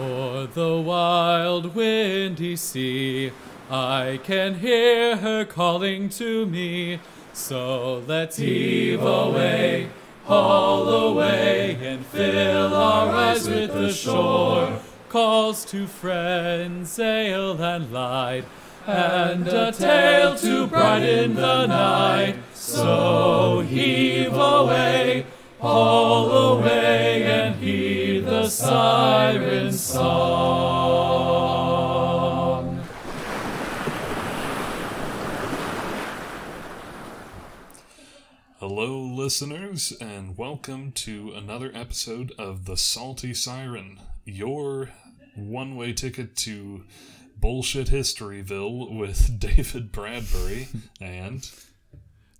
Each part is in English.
O'er the wild windy sea, I can hear her calling to me. So let's heave away, haul away, and fill our eyes with the shore. Calls to friends, ale and light, and a tale to brighten the night. So heave away, haul away, and heed the siren song. Hello, listeners, and welcome to another episode of The Salty Siren, your one-way ticket to Bullshit Historyville with David Bradbury and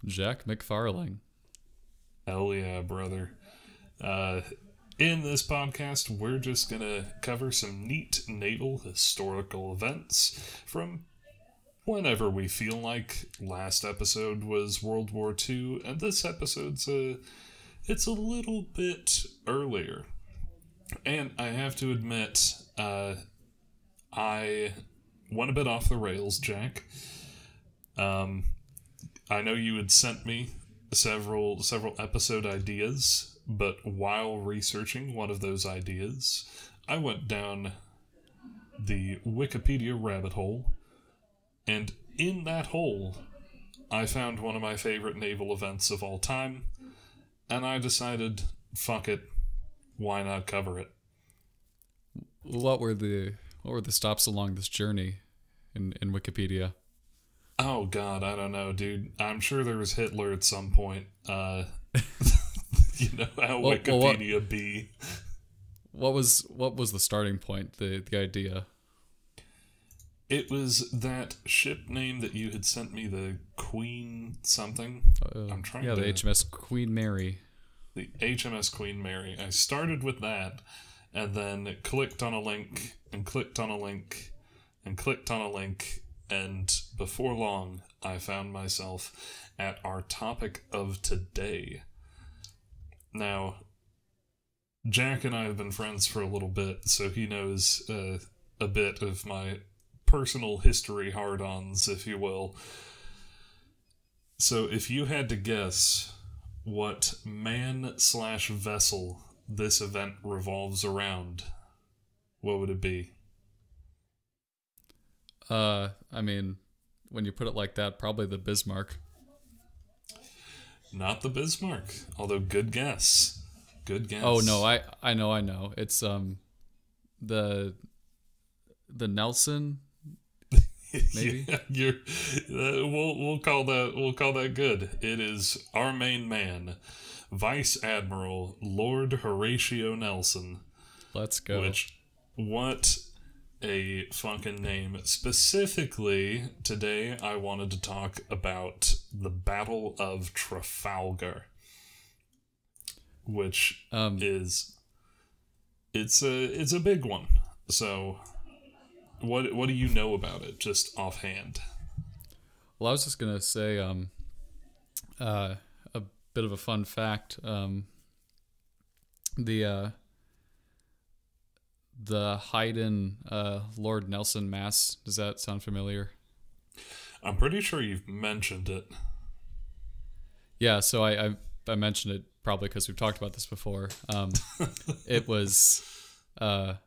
Jack McFarling. Hell yeah, brother. In this podcast, we're just gonna cover some neat naval historical events from whenever we feel like. Last episode was World War II, and this episode's it's a little bit earlier. And I have to admit, I went a bit off the rails, Jack. I know you had sent me several episode ideas, but while researching one of those ideas, I went down the Wikipedia rabbit hole, and in that hole, I found one of my favorite naval events of all time, and I decided, fuck it, why not cover it? What were the stops along this journey in Wikipedia? Oh god, I don't know, dude. I'm sure there was Hitler at some point. You know how Wikipedia be. What was the starting point? The idea. It was that ship name that you had sent me, the Queen something. I'm trying to... the HMS Queen Mary. The HMS Queen Mary. I started with that, and then clicked on a link, and clicked on a link, and clicked on a link, and before long, I found myself at our topic of today. Now, Jack and I have been friends for a little bit, so he knows a bit of my personal history hard-ons, if you will. So if you had to guess what man/vessel this event revolves around, what would it be? I mean, when you put it like that, probably the Bismarck. Not the Bismarck, although good guess. Good guess. Oh no, I know. It's the Nelson. Maybe. Yeah, we'll call that good. It is our main man, Vice Admiral Lord Horatio Nelson. Let's go. Which, what a fucking name. Specifically, today I wanted to talk about the Battle of Trafalgar, which is it's a big one. So, what do you know about it, just offhand? Well, I was just gonna say a bit of a fun fact. The Haydn Lord Nelson Mass, does that sound familiar? I'm pretty sure you've mentioned it. Yeah, so I mentioned it probably because we've talked about this before. It was that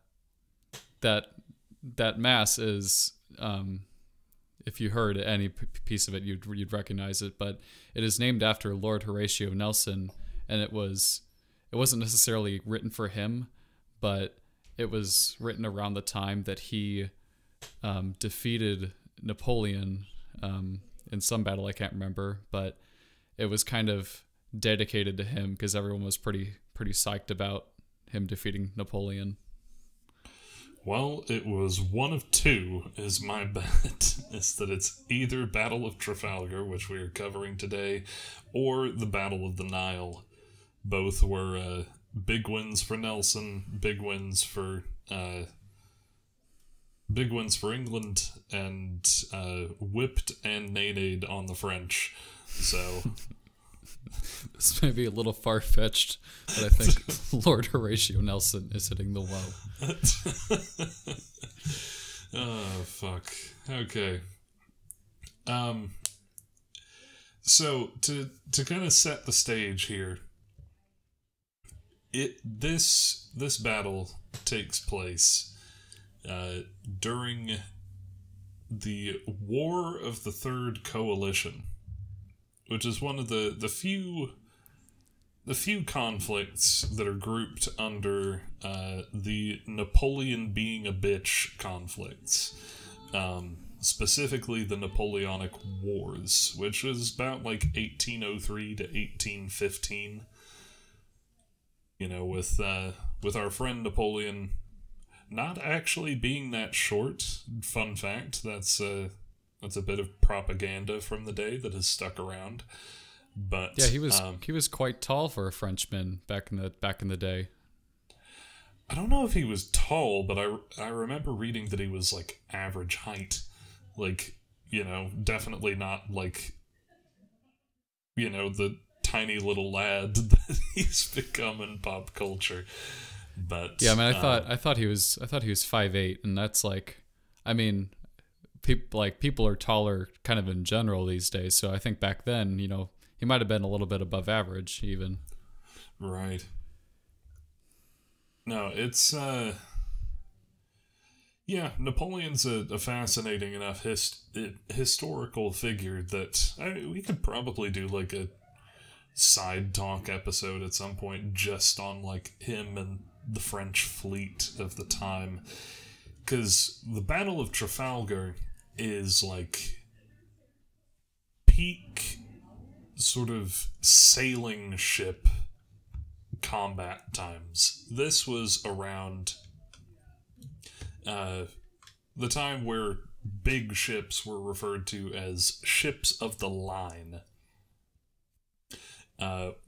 Mass is, if you heard any piece of it, you'd recognize it, but it is named after Lord Horatio Nelson, and it wasn't necessarily written for him, but it was written around the time that he defeated Napoleon in some battle, I can't remember, but it was kind of dedicated to him because everyone was pretty psyched about him defeating Napoleon. Well, it was one of two, is my bet. Is that it's either Battle of Trafalgar, which we are covering today, or the Battle of the Nile. Both were big wins for Nelson, big wins for England, and whipped and nay-nayed on the French. So, This may be a little far-fetched, but I think Lord Horatio Nelson is hitting the low. Oh, fuck. Okay. So to kind of set the stage here, this battle takes place during the War of the Third Coalition, which is one of the few conflicts that are grouped under the Napoleon being a bitch conflicts. Specifically the Napoleonic Wars, which was about like 1803 to 1815. You know, with our friend Napoleon not actually being that short. Fun fact, that's a bit of propaganda from the day that has stuck around. But yeah, he was quite tall for a Frenchman back in the day. I don't know if he was tall, but I remember reading that he was like average height. Like, you know, definitely not like, you know, the tiny little lad that he's become in pop culture. But yeah, I mean, I thought he was 5'8", and that's like, I mean, people are taller kind of in general these days. So I think back then, you know, he might have been a little bit above average even. Right. No, it's yeah, Napoleon's a fascinating enough historical figure that we could probably do like a side talk episode at some point just on like him and the French fleet of the time, because the Battle of Trafalgar is like peak sort of sailing ship combat times. This was around the time where big ships were referred to as ships of the line,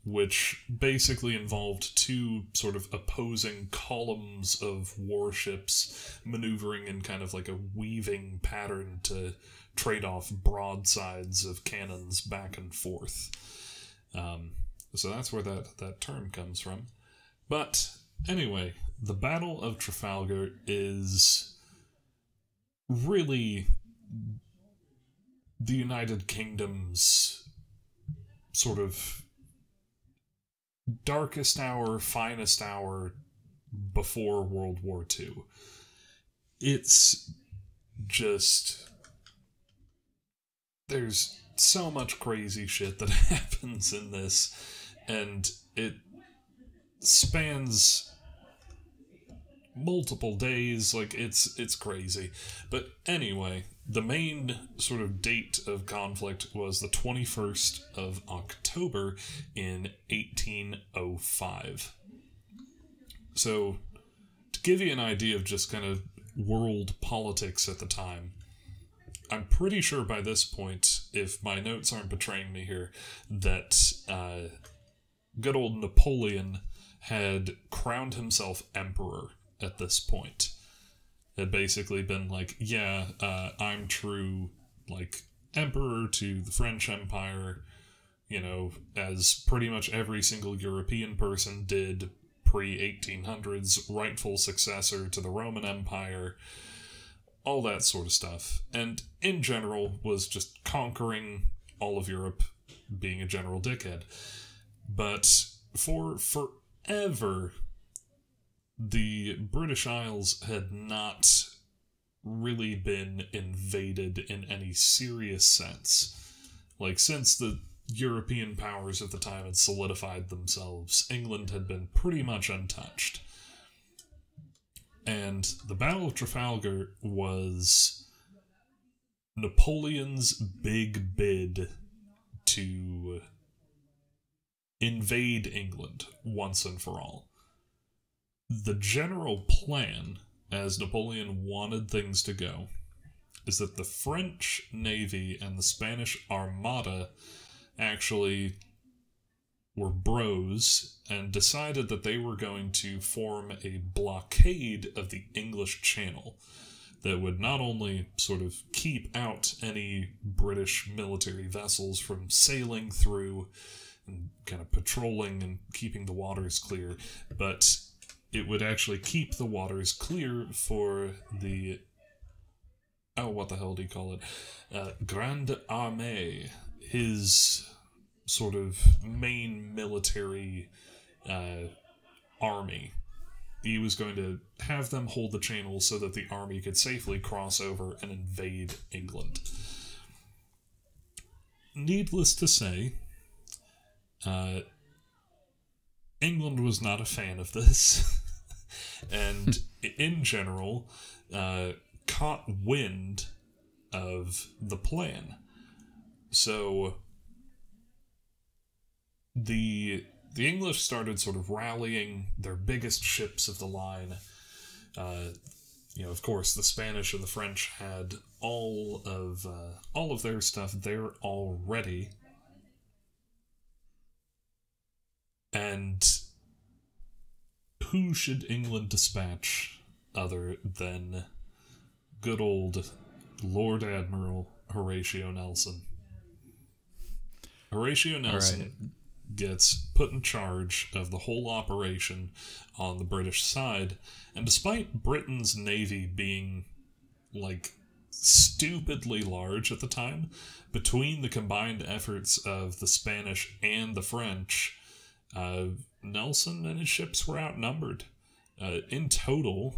which basically involved two sort of opposing columns of warships maneuvering in kind of like a weaving pattern to trade off broadsides of cannons back and forth. So that's where that term comes from. But anyway, the Battle of Trafalgar is really the United Kingdom's sort of darkest hour, finest hour before World War II. It's just... there's so much crazy shit that happens in this, and it spans multiple days. Like, it's crazy. But anyway, the main sort of date of conflict was the 21st of October in 1805. So, to give you an idea of just kind of world politics at the time, I'm pretty sure by this point, if my notes aren't betraying me here, that good old Napoleon had crowned himself emperor at this point. Had basically been like, yeah, I'm true, like, emperor to the French Empire, you know, as pretty much every single European person did pre-1800s, rightful successor to the Roman Empire, all that sort of stuff. And in general was just conquering all of Europe, being a general dickhead. But for forever, the British Isles had not really been invaded in any serious sense. Like, since the European powers at the time had solidified themselves, England had been pretty much untouched. And the Battle of Trafalgar was Napoleon's big bid to invade England once and for all. The general plan, as Napoleon wanted things to go, is that the French Navy and the Spanish Armada actually were bros and decided that they were going to form a blockade of the English Channel that would not only sort of keep out any British military vessels from sailing through kind of patrolling and keeping the waters clear, but it would actually keep the waters clear for the, oh, what the hell do you call it? Grande Armée, his sort of main military army. He was going to have them hold the channel so that the army could safely cross over and invade England. Needless to say, England was not a fan of this, and in general, caught wind of the plan. So the English started sort of rallying their biggest ships of the line. Of course, the Spanish and the French had all of their stuff there already. And who should England dispatch other than good old Lord Admiral Horatio Nelson? Horatio Nelson gets put in charge of the whole operation on the British side, and despite Britain's navy being, like, stupidly large at the time, between the combined efforts of the Spanish and the French, Nelson and his ships were outnumbered. In total,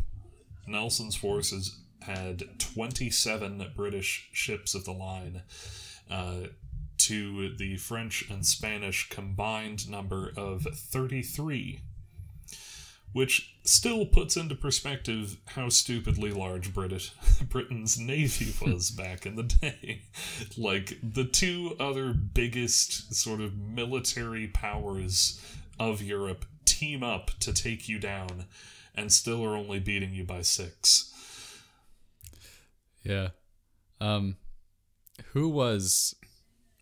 Nelson's forces had 27 British ships of the line, to the French and Spanish combined number of 33, which still puts into perspective how stupidly large Britain's navy was back in the day. Like, the two other biggest sort of military powers of Europe team up to take you down, and still are only beating you by 6. Yeah.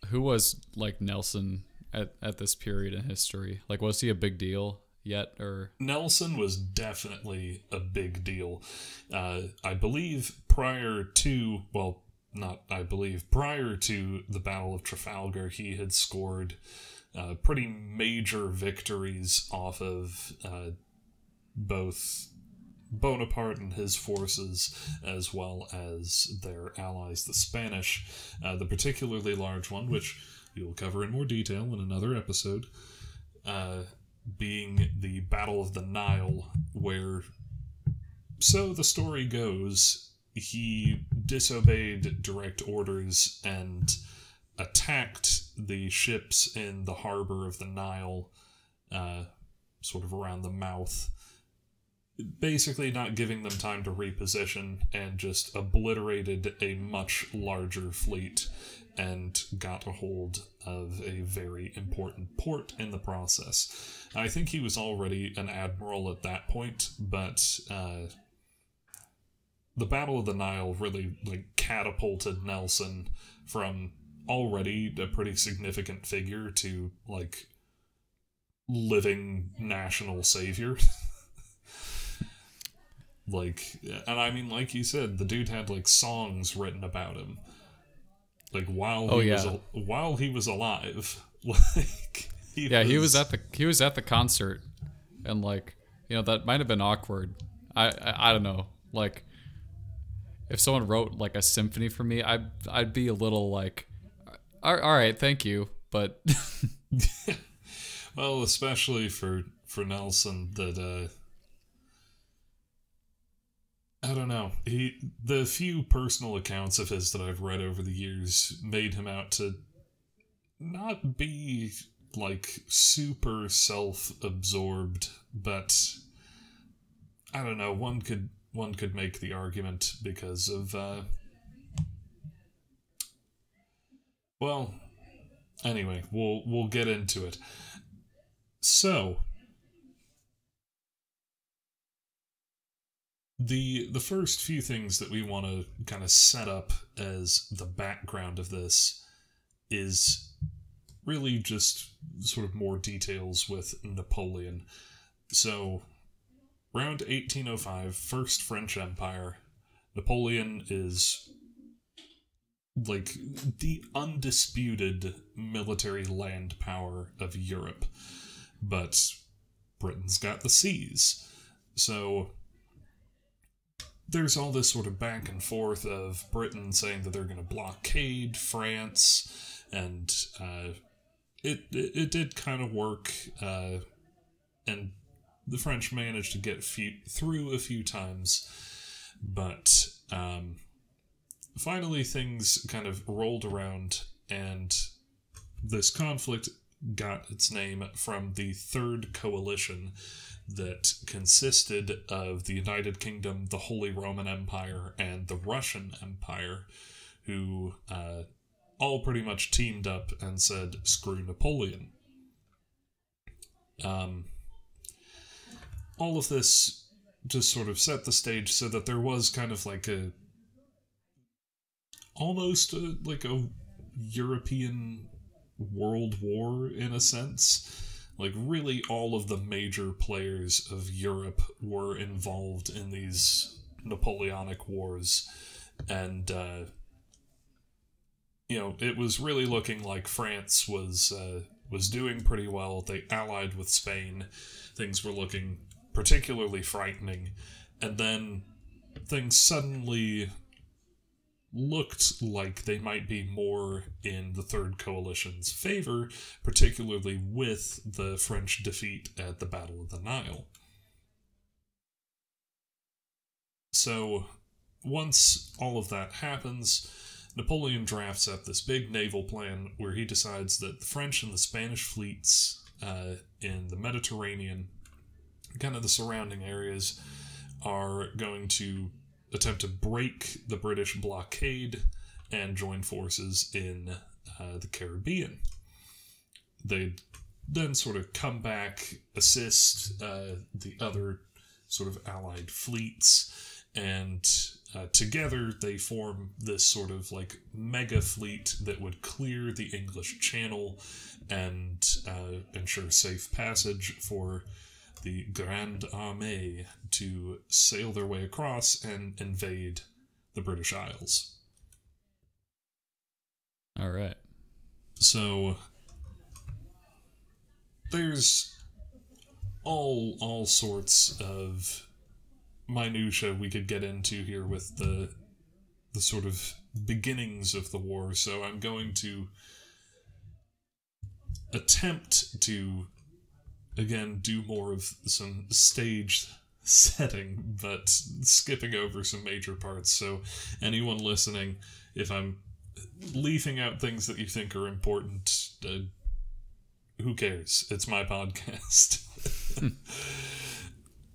Who was like Nelson at this period in history? Like, was he a big deal yet, or? Nelson was definitely a big deal. I believe prior to the Battle of Trafalgar, he had scored pretty major victories off of both Bonaparte and his forces, as well as their allies, the Spanish. The particularly large one, which we will cover in more detail in another episode, being the Battle of the Nile, where, so the story goes, he disobeyed direct orders and attacked the ships in the harbor of the Nile, sort of around the mouth, basically not giving them time to reposition, and just obliterated a much larger fleet and got a hold of a very important port in the process. I think he was already an admiral at that point, but the Battle of the Nile really catapulted Nelson from already a pretty significant figure to living national savior. And I mean, like you said, the dude had songs written about him, while he was alive. He was at the concert, and that might have been awkward. I don't know. If someone wrote a symphony for me, I'd be a little all right, thank you, but well, especially for Nelson, that I don't know. The few personal accounts of his that I've read over the years made him out to not be super self-absorbed, but I don't know. One could make the argument because of well, anyway, we'll get into it. So, the first few things that we want to kind of set up as the background of this is really just sort of more details with Napoleon. So, around 1805, First French Empire, Napoleon is like the undisputed military land power of Europe. But Britain's got the seas. So there's all this sort of back and forth of Britain saying that they're going to blockade France, and it did kind of work, and the French managed to get through a few times, but finally things kind of rolled around, and this conflict got its name from the Third Coalition that consisted of the United Kingdom, the Holy Roman Empire, and the Russian Empire, who all pretty much teamed up and said, screw Napoleon. All of this just sort of set the stage so that there was kind of like almost like a European world war in a sense. Like, really all of the major players of Europe were involved in these Napoleonic wars, and it was really looking like France was doing pretty well. They allied with Spain. Things were looking particularly frightening, and then things suddenly looked like they might be more in the Third Coalition's favor, particularly with the French defeat at the Battle of the Nile. So, once all of that happens, Napoleon drafts up this big naval plan where he decides that the French and the Spanish fleets in the Mediterranean, kind of the surrounding areas, are going to attempt to break the British blockade and join forces in the Caribbean. They'd then sort of come back, assist the other sort of allied fleets, and together they form this sort of like mega fleet that would clear the English Channel and ensure safe passage for the Grande Armée to sail their way across and invade the British Isles. All right. So there's all sorts of minutia we could get into here with the sort of beginnings of the war. So I'm going to attempt to again do more of some stage setting, but skipping over some major parts. So anyone listening, if I'm leaving out things that you think are important, who cares? It's my podcast.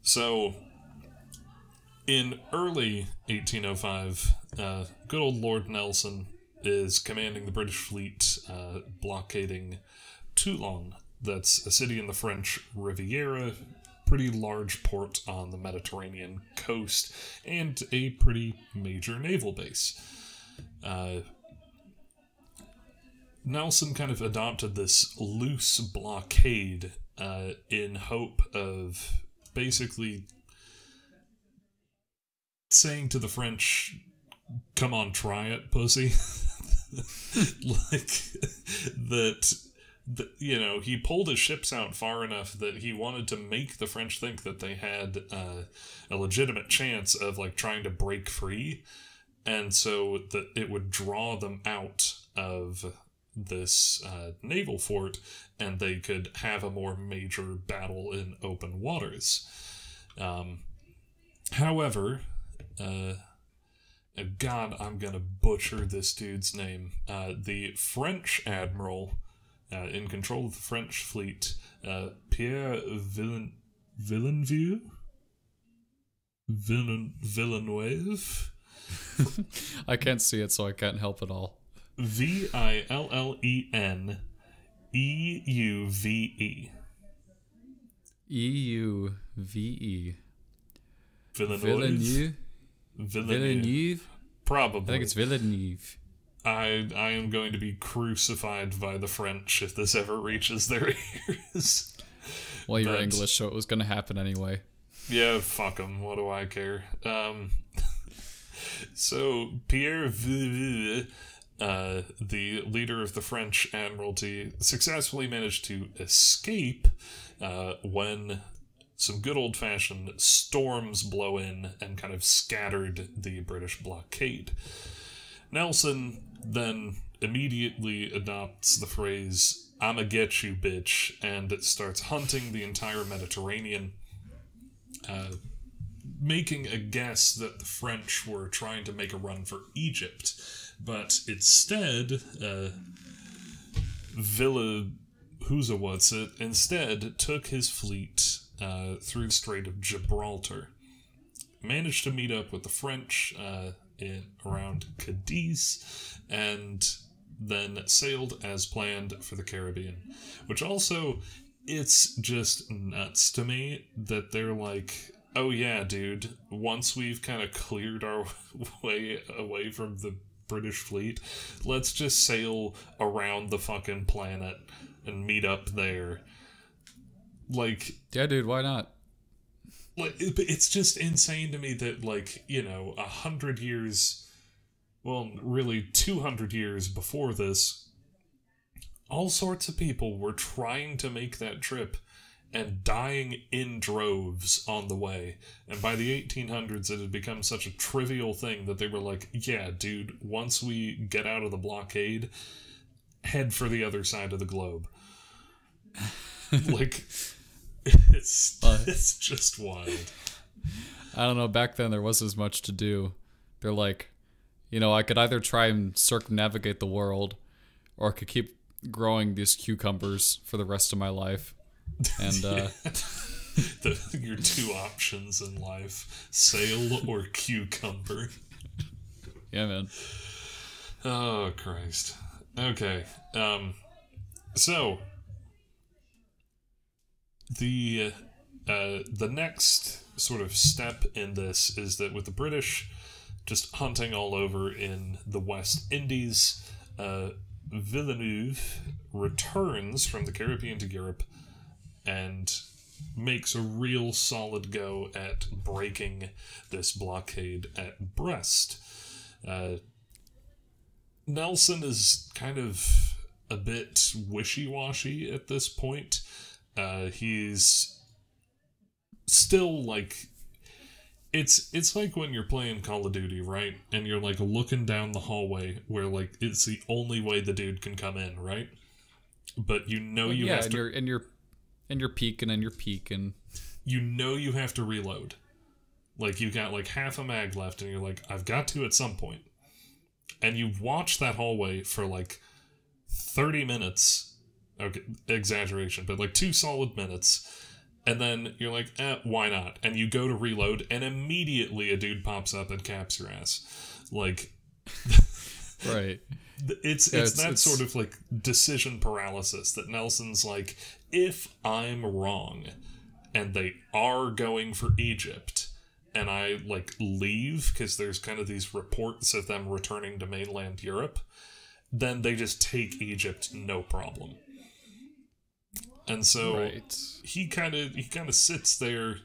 So in early 1805, good old Lord Nelson is commanding the British fleet, blockading Toulon. That's a city in the French Riviera, pretty large port on the Mediterranean coast, and a pretty major naval base. Nelson kind of adopted this loose blockade in hope of basically saying to the French, come on, try it, pussy. Like, that, he pulled his ships out far enough that he wanted to make the French think that they had a legitimate chance of, like, trying to break free, and so that it would draw them out of this naval fort, and they could have a more major battle in open waters. However, God, I'm gonna butcher this dude's name. The French admiral in control of the French fleet, Pierre Villeneuve? Villeneuve? I can't see it, so I can't help at all. Villeneuve. EUVE. Villeneuve? Villeneuve? Probably. I think it's Villeneuve. I am going to be crucified by the French if this ever reaches their ears. Well, you're English, so it was going to happen anyway. Yeah, fuck them. What do I care? So, Pierre Villeneuve the leader of the French Admiralty successfully managed to escape when some good old-fashioned storms blow in and kind of scattered the British blockade. Nelson then immediately adopts the phrase, "I'ma get you, bitch," and starts hunting the entire Mediterranean, making a guess that the French were trying to make a run for Egypt. But instead, instead took his fleet through the Strait of Gibraltar. Managed to meet up with the French around Cadiz, and then sailed as planned for the Caribbean. Which also, it's just nuts to me that they're like, oh yeah, dude, once we've kind of cleared our way away from the British fleet, let's just sail around the fucking planet and meet up there. Like, yeah, dude, why not? Like, it's just insane to me that, like, 100 years, well, really 200 years before this, all sorts of people were trying to make that trip and dying in droves on the way. And by the 1800s, it had become such a trivial thing that they were like, yeah, dude, once we get out of the blockade, head for the other side of the globe. Like, it's just wild. I don't know, back then there wasn't as much to do. They're like, I could either try and circumnavigate the world, or I could keep growing these cucumbers for the rest of my life. And your two options in life: sail or cucumber. Yeah, man. Oh Christ. Okay. So the next sort of step in this is that with the British just hunting all over in the West Indies, Villeneuve returns from the Caribbean to Europe and makes a real solid go at breaking this blockade at Brest. Nelson is kind of a bit wishy-washy at this point. He's still like, it's like when you're playing Call of Duty, right? And you're like looking down the hallway where like it's the only way the dude can come in, right? But you have to, and you're peeking and you're peeking. You have to reload. Like, you got like half a mag left, and you're like, I've got to at some point. And you watch that hallway for like 30 minutes. Okay, exaggeration, but like 2 solid minutes. And then you're like, why not? And you go to reload, and immediately a dude pops up and caps your ass. Like, right. It's sort of like decision paralysis that Nelson's like, if I'm wrong and they are going for Egypt and I like leave because there's kind of these reports of them returning to mainland Europe, then they just take Egypt, no problem. And so right. he kind of sits there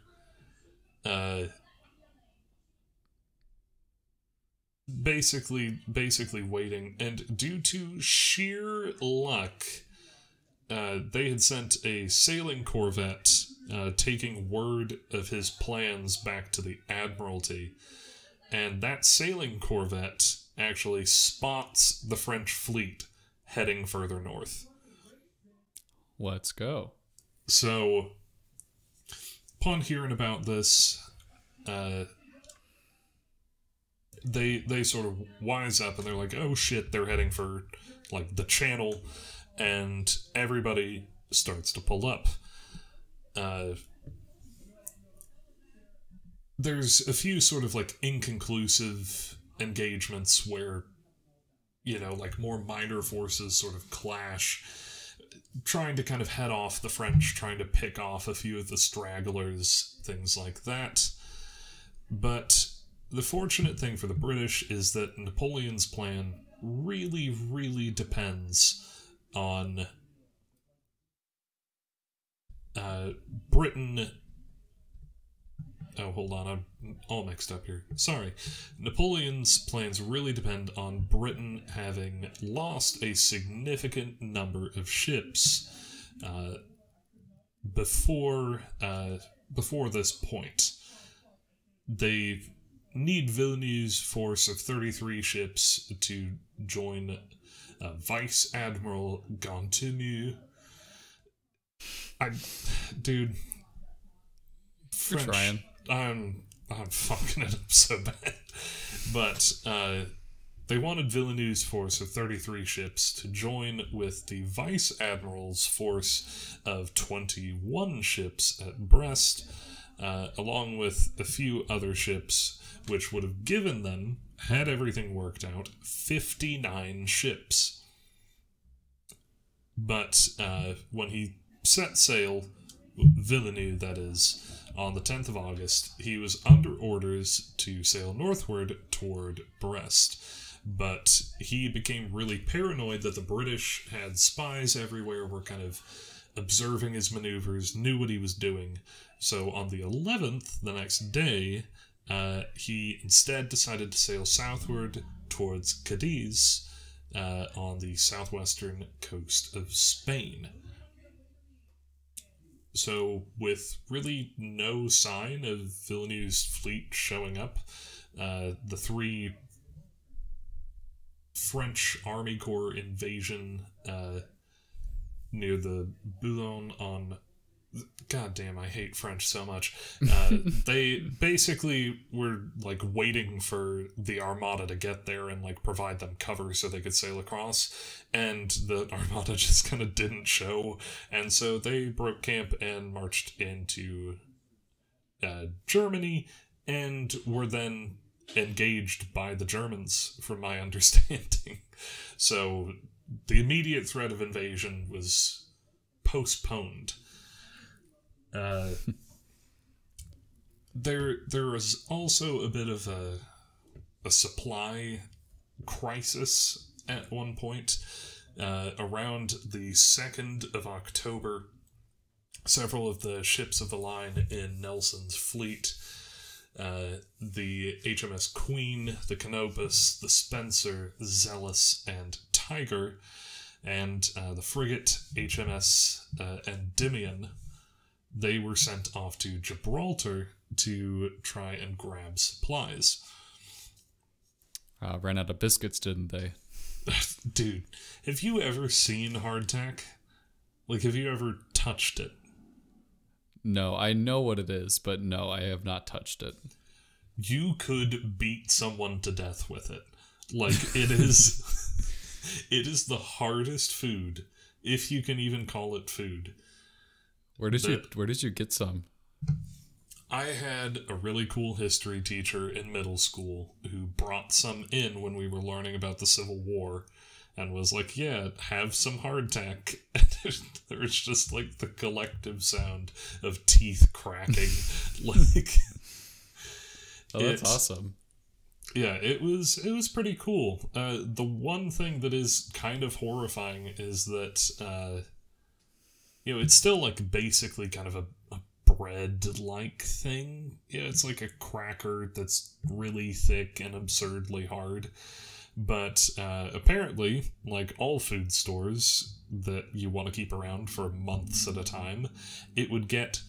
basically waiting, and due to sheer luck, they had sent a sailing corvette taking word of his plans back to the Admiralty, and that sailing corvette actually spots the French fleet heading further north. Let's go. So, upon hearing about this, they sort of wise up, and they're like, oh shit, they're heading for like the channel, and everybody starts to pull up. There's a few sort of like inconclusive engagements where, like more minor forces sort of clash, trying to kind of head off the French, trying to pick off a few of the stragglers, things like that. But the fortunate thing for the British is that Napoleon's plan really, really depends on Britain Oh, hold on, I'm all mixed up here. Sorry. Napoleon's plans really depend on Britain having lost a significant number of ships before this point. They need Villeneuve's force of 33 ships to join Vice Admiral Gantemeux. Dude, French. You're trying. I'm fucking it up so bad. But they wanted Villeneuve's force of 33 ships to join with the Vice Admiral's force of 21 ships at Brest, along with a few other ships, which would have given them, had everything worked out, 59 ships. But when he set sail, Villeneuve, that is, on the 10th of August, he was under orders to sail northward toward Brest. But he became really paranoid that the British had spies everywhere, were kind of observing his maneuvers, knew what he was doing. So on the 11th, the next day, he instead decided to sail southward towards Cadiz on the southwestern coast of Spain. So, with really no sign of Villeneuve's fleet showing up, the three French Army Corps invasion near the Boulogne on... God damn, I hate French so much. They basically were, like, waiting for the Armada to get there and, like, provide them cover so they could sail across, and the Armada just kind of didn't show, and so they broke camp and marched into Germany, and were then engaged by the Germans, from my understanding. So the immediate threat of invasion was postponed. There was also a bit of a supply crisis at one point. Around the 2nd of October, several of the ships of the line in Nelson's fleet, the HMS Queen, the Canopus, the Spencer, Zealous, and Tiger, and the frigate HMS Endymion, they were sent off to Gibraltar to try and grab supplies. Ran out of biscuits, didn't they? Dude, have you ever seen hardtack? Like, have you ever touched it? No, I know what it is, but no, I have not touched it. You could beat someone to death with it. Like, it is... it is the hardest food, if you can even call it food. Where did you get some? I had a really cool history teacher in middle school who brought some in when we were learning about the Civil War and was like, yeah, have some hardtack. There was just like the collective sound of teeth cracking. Like, oh, that's awesome. Yeah, it was pretty cool. The one thing that is kind of horrifying is that it's still like basically kind of a bread-like thing. Yeah, it's like a cracker that's really thick and absurdly hard. But apparently, like all food stores that you want to keep around for months at a time, it would get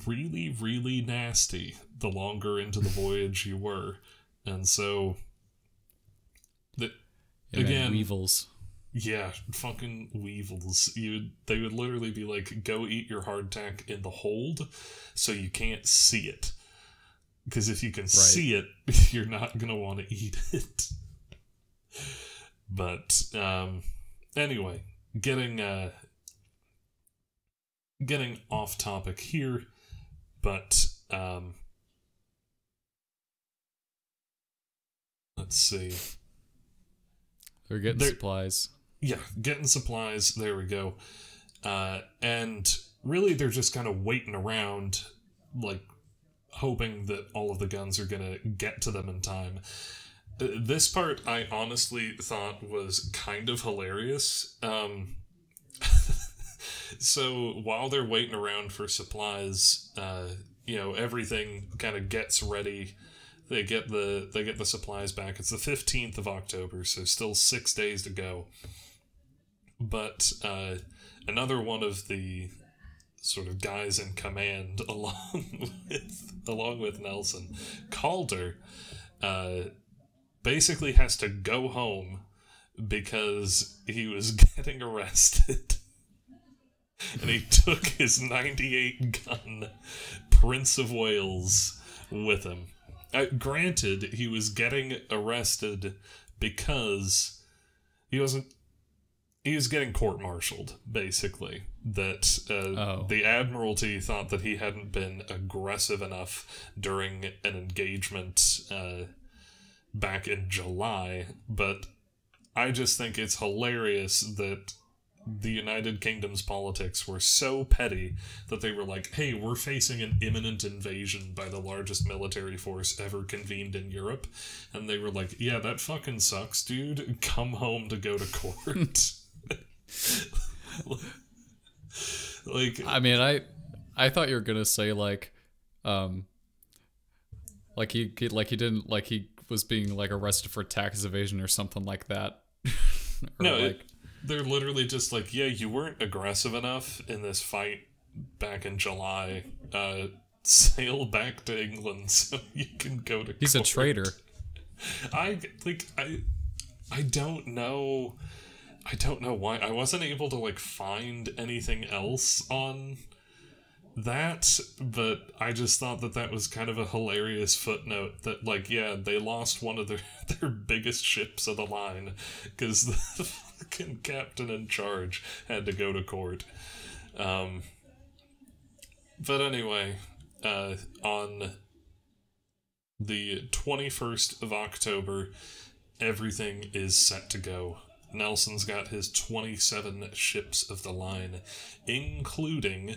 really, really nasty the longer into the voyage you were. And so, again, weevils. Yeah, fucking weevils. They would literally be like, go eat your hardtack in the hold so you can't see it. Because if you can see it, you're not going to want to eat it. But, anyway, getting off topic here, but, let's see. They're getting supplies. Yeah, getting supplies, there we go. And really they're just kind of waiting around, like, hoping that all of the guns are gonna get to them in time. This part I honestly thought was kind of hilarious. So while they're waiting around for supplies, everything kind of gets ready. They get the supplies back. It's the 15th of October, so still 6 days to go. But another one of the sort of guys in command, along with Nelson, Calder, basically has to go home because he was getting arrested. And he took his 98 gun Prince of Wales with him. Granted, he was getting arrested because he was getting court-martialed, basically. That the Admiralty thought that he hadn't been aggressive enough during an engagement back in July, but I just think it's hilarious that the United Kingdom's politics were so petty that they were like, hey, we're facing an imminent invasion by the largest military force ever convened in Europe. And they were like, yeah, that fucking sucks, dude. Come home to go to court. I mean, I thought you were gonna say he was being arrested for tax evasion or something like that. They're literally just like, yeah, you weren't aggressive enough in this fight back in July. Sail back to England so you can go to court. He's a traitor. I don't know. I don't know why. I wasn't able to find anything else on that, but I just thought that was kind of a hilarious footnote that they lost one of their biggest ships of the line because the fucking captain in charge had to go to court. But anyway, on the 21st of October, everything is set to go. Nelson's got his 27 ships of the line, including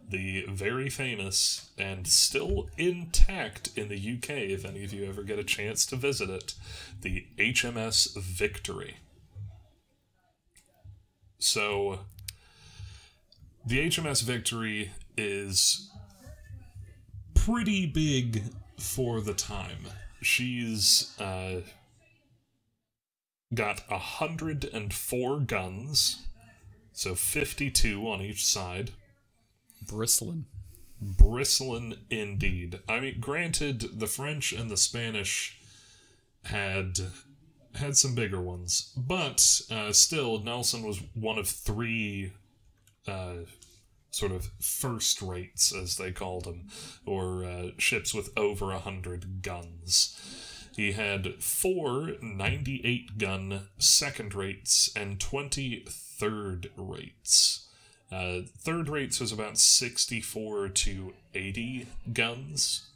the very famous and still intact in the UK, if any of you ever get a chance to visit it, the HMS Victory. So, the HMS Victory is pretty big for the time. She's got 104 guns, so 52 on each side. Bristling indeed. I mean, granted, the French and the Spanish had some bigger ones, but still, Nelson was one of three sort of first rates, as they called them, or ships with over 100 guns. He had 4 98-gun second rates and 20 third rates. Third rates was about 64 to 80 guns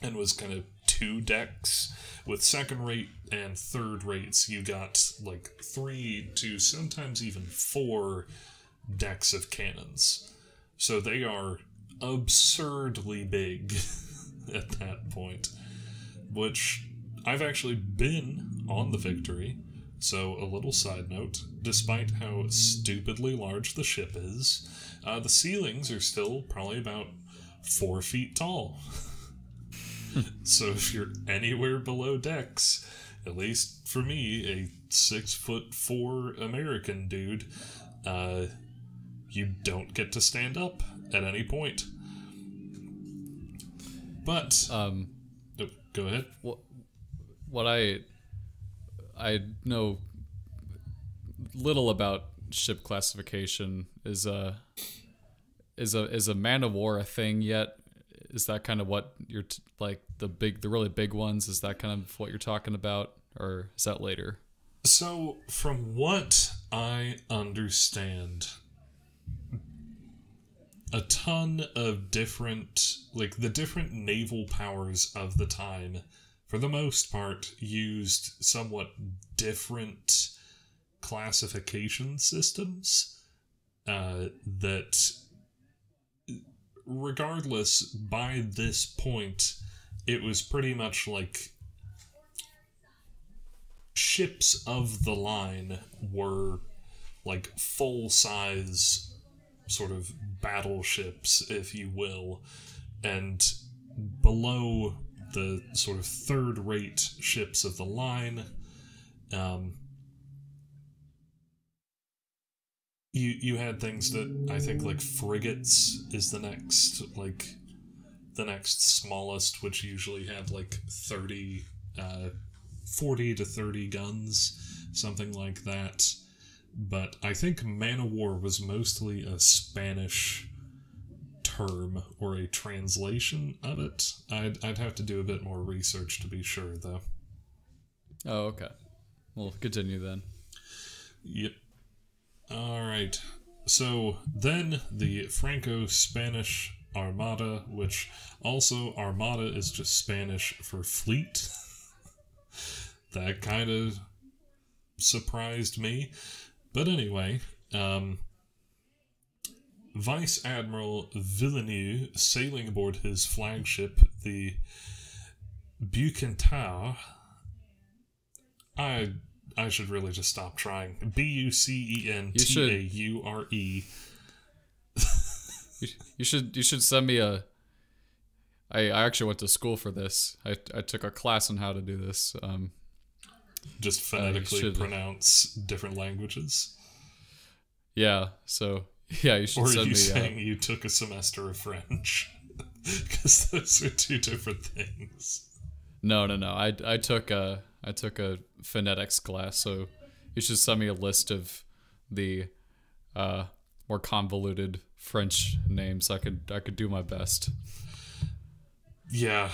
and was kind of 2 decks. With second rate and third rates, you got 3 to sometimes even 4 decks of cannons. So they are absurdly big at that point. Which, I've actually been on the Victory, so a little side note, despite how stupidly large the ship is, the ceilings are still probably about 4 feet tall. So if you're anywhere below decks, at least for me, a 6'4" American dude, you don't get to stand up at any point. But, go ahead. What I know little about ship classification is a man of war a thing yet? Is that kind of what you're the really big ones? Is that kind of what you're talking about, or is that later? So, from what I understand, a ton of different, the different naval powers of the time, for the most part, used somewhat different classification systems that, regardless, by this point, it was pretty much ships of the line were full-size sort of battleships, if you will, and below the sort of third-rate ships of the line, you had things that I think like frigates is the next smallest, which usually had like 40 to 30 guns, something like that. But I think man-of-war was mostly a Spanish term or a translation of it. I'd have to do a bit more research to be sure, though. Oh, okay. We'll continue then. Yep. Alright. So then the Franco-Spanish Armada, which also Armada is just Spanish for fleet. That kind of surprised me. But anyway, Vice Admiral Villeneuve, sailing aboard his flagship, the Bucentaure. I should really just stop trying. Bucentaure. You should send me a. I actually went to school for this. I took a class on how to do this. Just phonetically pronounce different languages. Yeah. So yeah, you should send me. Or are you saying you took a semester of French? Because those are two different things. No. I took a phonetics class, so you should send me a list of the more convoluted French names. I could do my best. Yeah,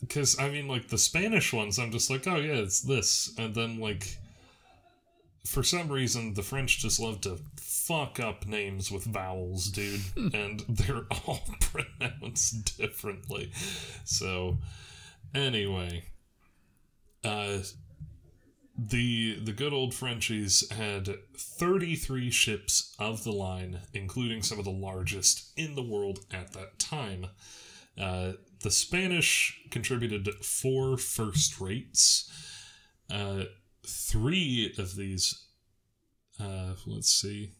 because I mean, like the Spanish ones, I'm just like, oh yeah, it's this, and then like for some reason the French just love to fuck up names with vowels, dude, and they're all pronounced differently. So anyway, the good old Frenchies had 33 ships of the line, including some of the largest in the world at that time. The Spanish contributed 4 first rates. 3 of these, let's see.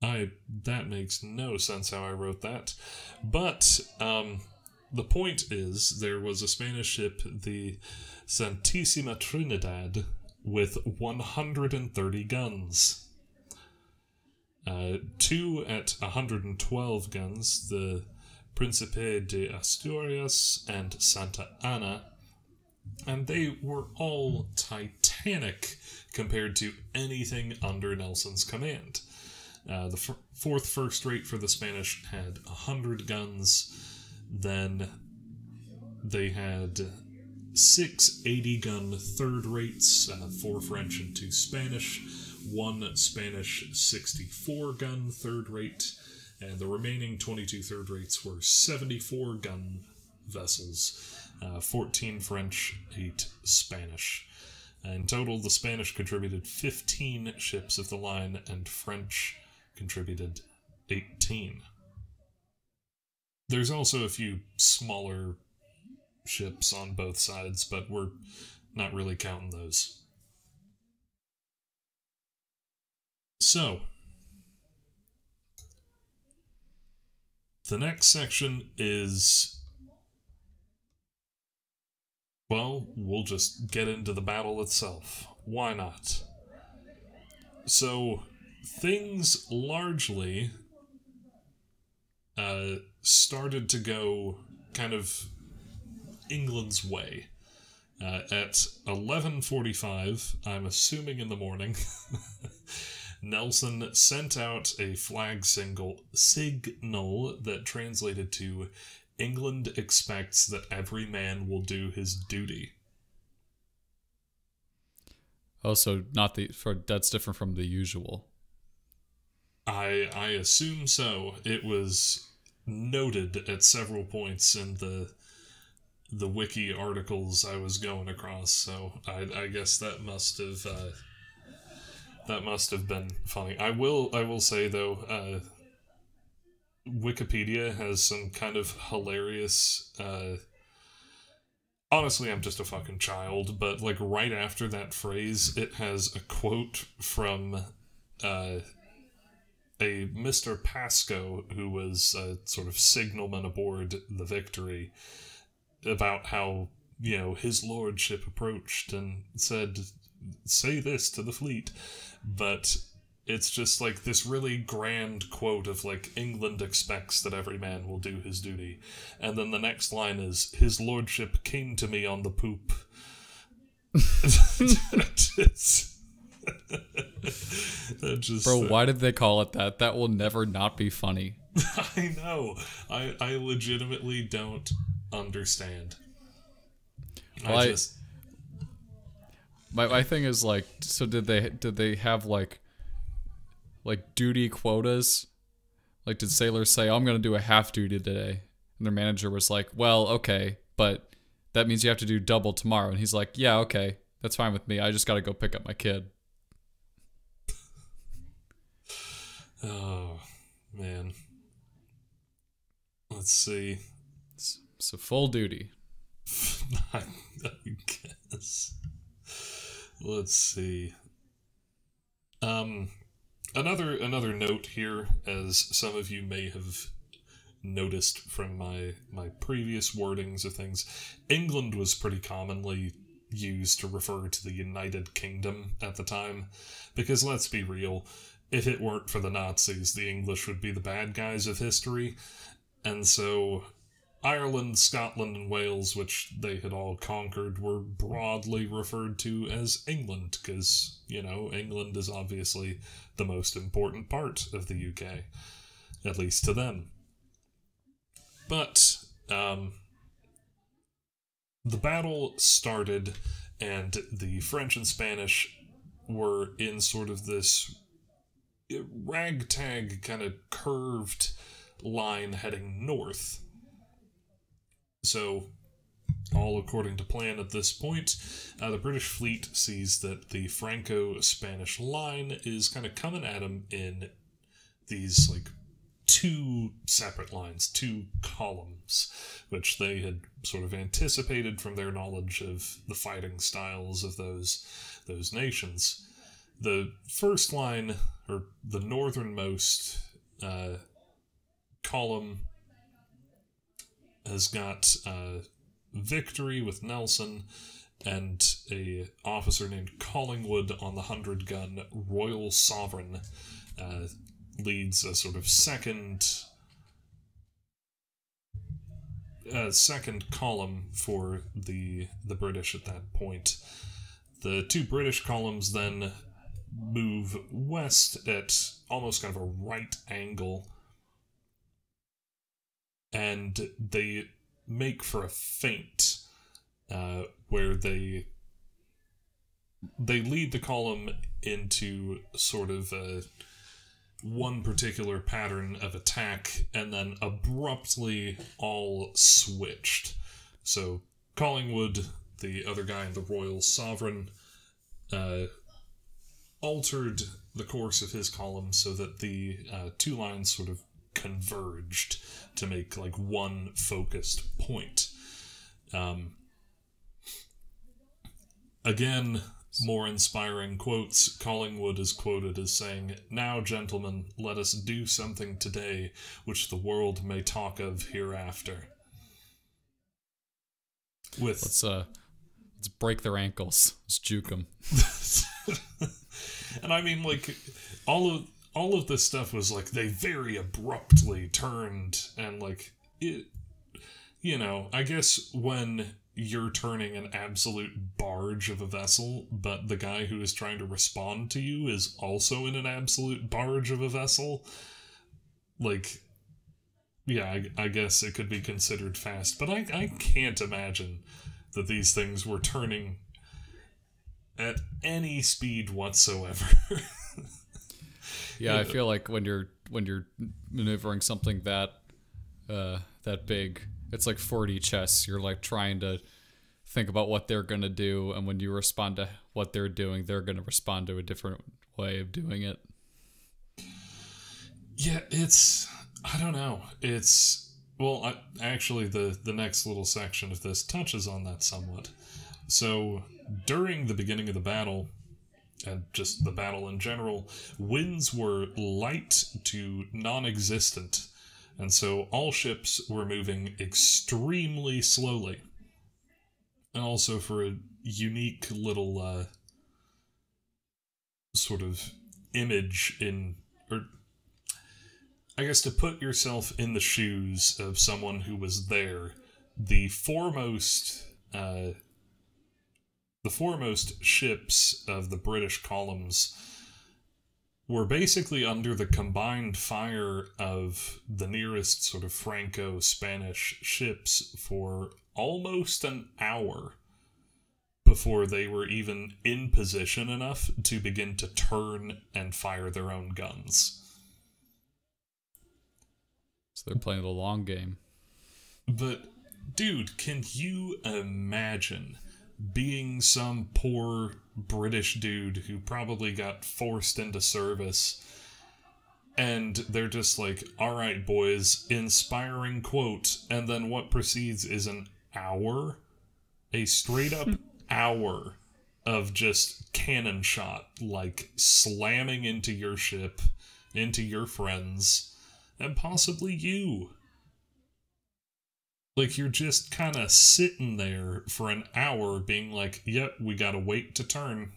That makes no sense how I wrote that. But, the point is, there was a Spanish ship, the Santísima Trinidad, with 130 guns. 2 at 112 guns, the Príncipe de Asturias and Santa Ana, and they were all titanic compared to anything under Nelson's command. The 4th first rate for the Spanish had 100 guns. Then they had 6 80-gun third rates, 4 French and 2 Spanish, 1 Spanish 64-gun third rate, and the remaining 22 third rates were 74-gun vessels, 14 French, 8 Spanish. In total, the Spanish contributed 15 ships of the line, and French contributed 18. There's also a few smaller ships on both sides, but we're not really counting those. So, the next section is, well, we'll just get into the battle itself. Why not? So, things largely started to go kind of England's way. At 11:45, I'm assuming in the morning, Nelson sent out a flag signal that translated to, "England expects that every man will do his duty." Oh, so not that's different from the usual. I assume so. It was noted at several points in the wiki articles I was going across, so I guess that must have been funny. I will say though, Wikipedia has some kind of hilarious. Honestly, I'm just a fucking child, but like right after that phrase, it has a quote from a a Mr. Pascoe, who was a sort of signalman aboard the Victory, about how, his lordship approached and said, say this to the fleet. But it's just like this really grand quote of like, England expects that every man will do his duty. And then the next line is, his lordship came to me on the poop. Bro, why did they call it that? That will never not be funny. I know. I legitimately don't understand. Well, my thing is like, so did they have like duty quotas? Like, did sailors say, oh, I'm gonna do a half duty today, and their manager was like, well, okay, but that means you have to do double tomorrow, and he's like, yeah, okay, that's fine with me. I just gotta go pick up my kid. Oh man. Let's see. So full duty. I guess. Let's see. Another note here, as some of you may have noticed from my previous wordings of things, England was pretty commonly used to refer to the United Kingdom at the time, because let's be real, if it weren't for the Nazis, the English would be the bad guys of history, and so Ireland, Scotland, and Wales, which they had all conquered, were broadly referred to as England, because, England is obviously the most important part of the UK, at least to them. But, the battle started, and the French and Spanish were in sort of this ragtag kind of curved line heading north. So, all according to plan at this point, the British fleet sees that the Franco-Spanish line is kind of coming at them in these, like, two separate lines, two columns, which they had sort of anticipated from their knowledge of the fighting styles of those nations. The first line, or the northernmost column, has got Victory with Nelson and a officer named Collingwood on the 100-gun Royal Sovereign leads a sort of second column for the British at that point. The two British columns then move west at almost kind of a right angle, and they make for a feint where they lead the column into sort of one particular pattern of attack, and then abruptly all switched. So Collingwood, the other guy in the Royal Sovereign, altered the course of his column so that the two lines sort of converged to make like one focused point. Again, more inspiring quotes. Collingwood is quoted as saying, "Now, gentlemen, let us do something today which the world may talk of hereafter." Let's break their ankles. Let's juke them. And I mean, like, all of this stuff was like they very abruptly turned, and like it, I guess when you're turning an absolute barge of a vessel, but the guy who is trying to respond to you is also in an absolute barge of a vessel, like, yeah, I guess it could be considered fast, but I can't imagine that these things were turning at any speed whatsoever. Yeah, I feel like when you're maneuvering something that big, it's like 4D chess. You're like trying to think about what they're gonna do, and when you respond to what they're doing, they're gonna respond to a different way of doing it. Yeah, I don't know. Actually, the next little section of this touches on that somewhat. So, during the beginning of the battle, and just the battle in general, winds were light to non-existent, and so all ships were moving extremely slowly. And also for a unique little sort of image or I guess to put yourself in the shoes of someone who was there, the foremost ships of the British columns were basically under the combined fire of the nearest sort of Franco-Spanish ships for almost an hour before they were even in position enough to begin to turn and fire their own guns. So they're playing the long game. But, dude, can you imagine being some poor British dude who probably got forced into service, and they're just like, alright boys, inspiring quote, and then what precedes is an hour? A straight up hour of just cannon shot, like slamming into your ship, into your friends, and possibly you. Like, you're just kind of sitting there for an hour being like, yep, we gotta wait to turn.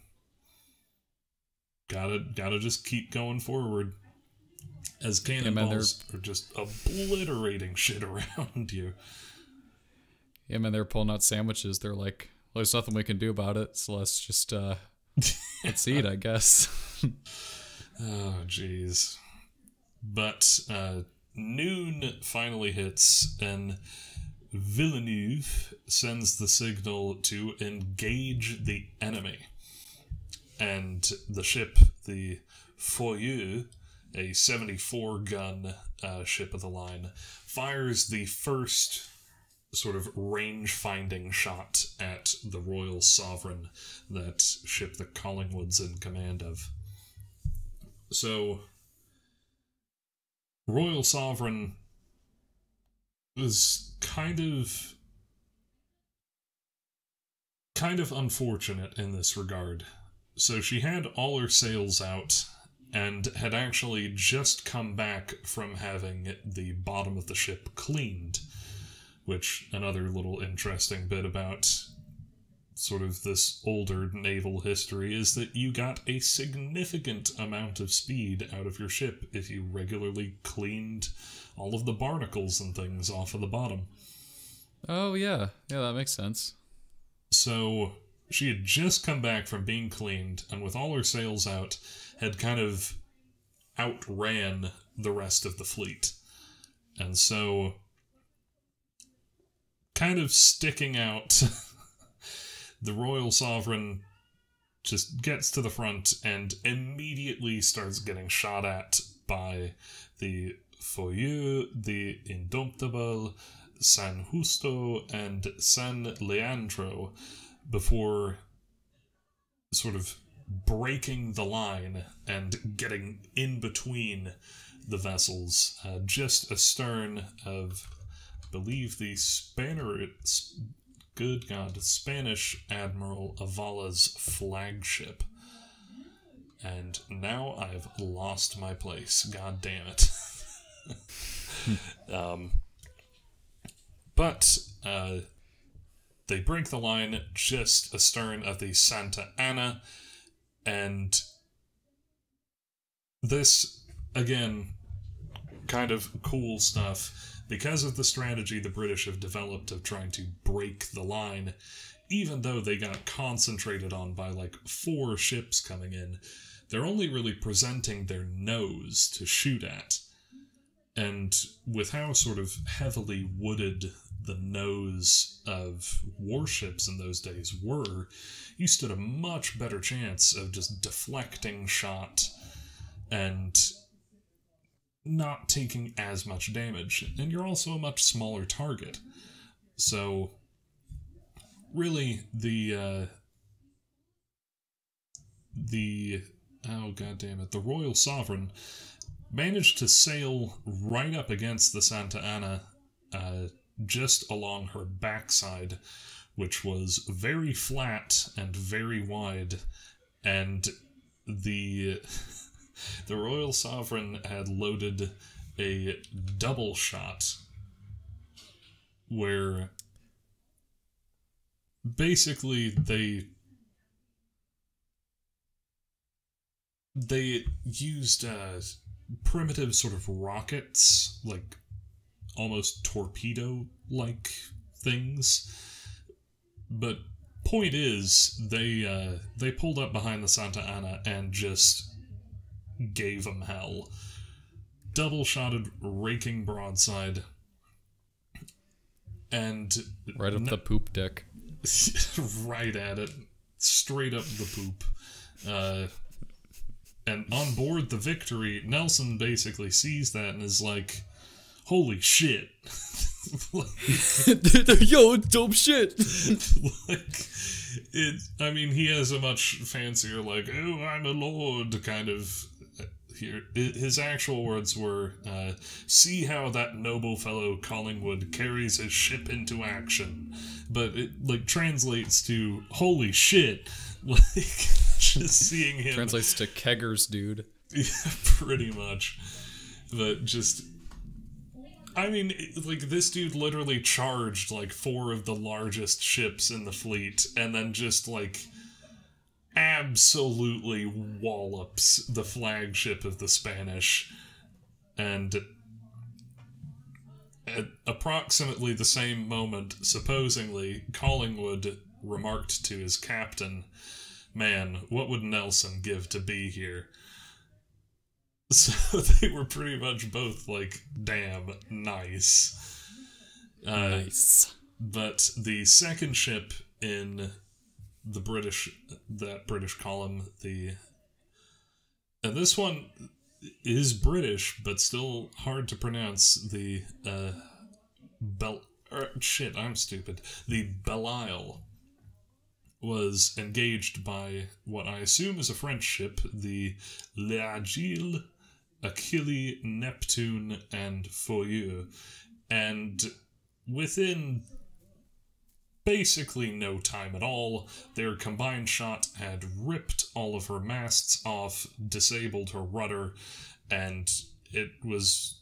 Gotta just keep going forward. As cannonballs are just obliterating shit around you. Yeah, man, they're pulling out sandwiches. They're like, well, there's nothing we can do about it, so let's just, let's eat, I guess. Oh, jeez. But, noon finally hits, and Villeneuve sends the signal to engage the enemy. And the ship, the Fouilleux, a 74-gun ship of the line, fires the first sort of range-finding shot at the Royal Sovereign, that ship that Collingwood's in command of. So, Royal Sovereign was kind of unfortunate in this regard. So she had all her sails out, and had actually just come back from having the bottom of the ship cleaned, which, another little interesting bit about sort of this older naval history, is that you got a significant amount of speed out of your ship if you regularly cleaned all of the barnacles and things off of the bottom. Oh, yeah. Yeah, that makes sense. So, she had just come back from being cleaned, and with all her sails out, had kind of outran the rest of the fleet. And so, kind of sticking out, the Royal Sovereign just gets to the front and immediately starts getting shot at by the Fouilleux, the Indomptable, San Justo, and San Leandro, before sort of breaking the line and getting in between the vessels, just astern of, I believe, the Spanish Admiral Avala's flagship. And now I've lost my place. God damn it. But they break the line just astern of the Santa Ana, and this, again, kind of cool stuff. Because of the strategy the British have developed of trying to break the line, even though they got concentrated on by like 4 ships coming in, they're only really presenting their nose to shoot at. And with how sort of heavily wooded the nose of warships in those days were, you stood a much better chance of just deflecting shot and not taking as much damage. And you're also a much smaller target. So, really, the Royal Sovereign managed to sail right up against the Santa Ana, just along her backside, which was very flat and very wide, and the Royal Sovereign had loaded a double shot where basically they used primitive sort of rockets, like almost torpedo-like things. But point is, they pulled up behind the Santa Ana and just gave them hell. Double-shotted, raking broadside, and right up the poop deck. Right at it, straight up the poop. And on board the Victory, Nelson basically sees that and is like, holy shit. Yo, dope shit. I mean, he has a much fancier, like, oh, I'm a lord kind of here. His actual words were, see how that noble fellow Collingwood carries his ship into action. But it, like, translates to, holy shit. Like, just seeing him... Translates to keggers, dude. Yeah, pretty much. But just... I mean, like, this dude literally charged, like, 4 of the largest ships in the fleet, and then just, like, absolutely wallops the flagship of the Spanish. And at approximately the same moment, supposedly, Collingwood remarked to his captain, man, what would Nelson give to be here? So they were pretty much both like, damn, nice. Nice. But the second ship in the British column, and this one is British, but still hard to pronounce, the the Belial was engaged by what I assume is a French ship, the L'Agile, Achille, Neptune, and Fouilleux, and within basically no time at all, their combined shot had ripped all of her masts off, disabled her rudder, and it was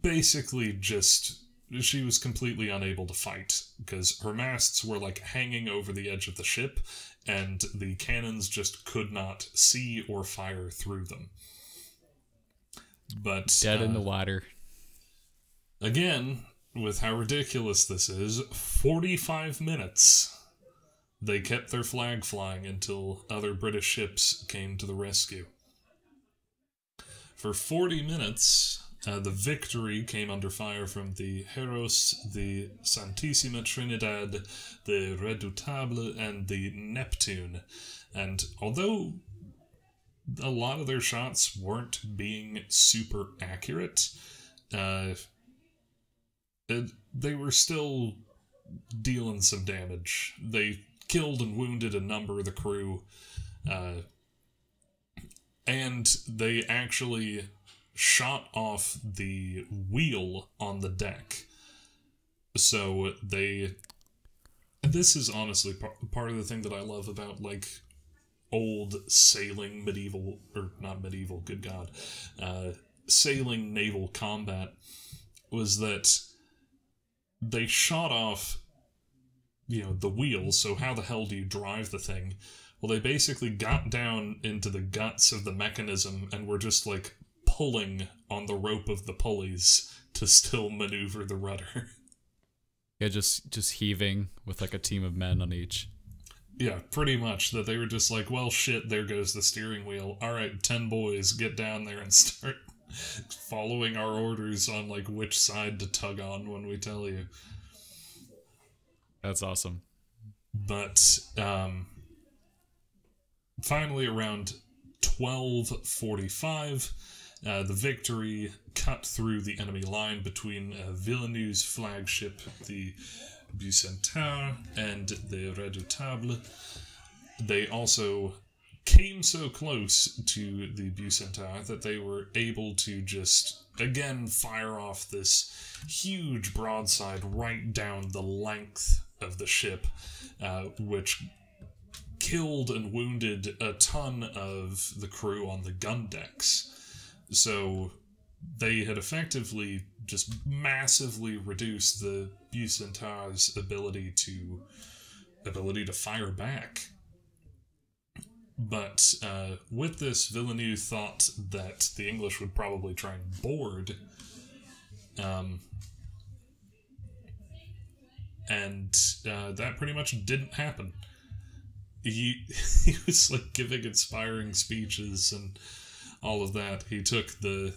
basically just... she was completely unable to fight, because her masts were, like, hanging over the edge of the ship, and the cannons just could not see or fire through them. But... dead in the water. Again, with how ridiculous this is, 45 minutes they kept their flag flying until other British ships came to the rescue. For 40 minutes... the Victory came under fire from the Heros, the Santissima Trinidad, the Redoutable, and the Neptune. And although a lot of their shots weren't being super accurate, they were still dealing some damage. They killed and wounded a number of the crew, and they actually shot off the wheel on the deck. So this is honestly part of the thing that I love about, like, old sailing medieval, or not medieval, good God, sailing naval combat, was that they shot off, you know, the wheel, so how the hell do you drive the thing? Well, they basically got down into the guts of the mechanism and were just, like, pulling on the rope of the pulleys to still maneuver the rudder. Yeah, just heaving with like a team of men on each. Yeah, pretty much. That they were just like, well, shit, there goes the steering wheel. Alright, 10 boys, get down there and start following our orders on, like, which side to tug on when we tell you. That's awesome. But, finally around 12:45, the Victory cut through the enemy line between Villeneuve's flagship, the Bucentaure, and the Redoutable. They also came so close to the Bucentaure that they were able to just, again, fire off this huge broadside right down the length of the ship, which killed and wounded a ton of the crew on the gun decks. So they had effectively just massively reduced the Bucentaure's ability to fire back. But with this, Villeneuve thought that the English would probably try and board, and that pretty much didn't happen. He was like giving inspiring speeches and all of that. He took the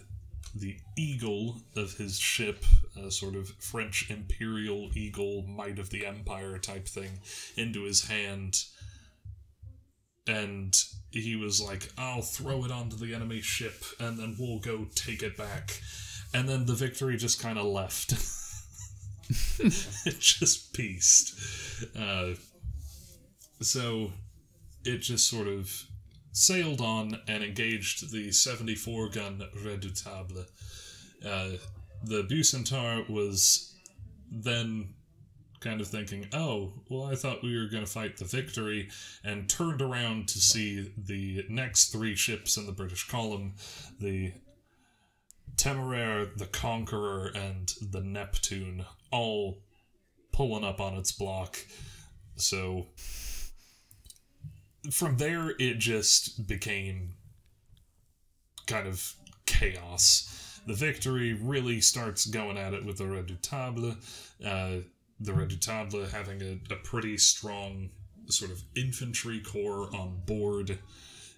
eagle of his ship, a sort of French imperial eagle, might of the empire type thing, into his hand, and he was like, I'll throw it onto the enemy ship and then we'll go take it back. And then the Victory just kind of left. It just pieced. So it just sort of sailed on and engaged the 74-gun Redoutable. The Bucentaure was then kind of thinking, oh, well, I thought we were going to fight the Victory, and turned around to see the next 3 ships in the British column, the Temeraire, the Conqueror, and the Neptune, all pulling up on its block. So from there, it just became kind of chaos. The Victory really starts going at it with the Redoutable, the Redoutable having a pretty strong sort of infantry corps on board.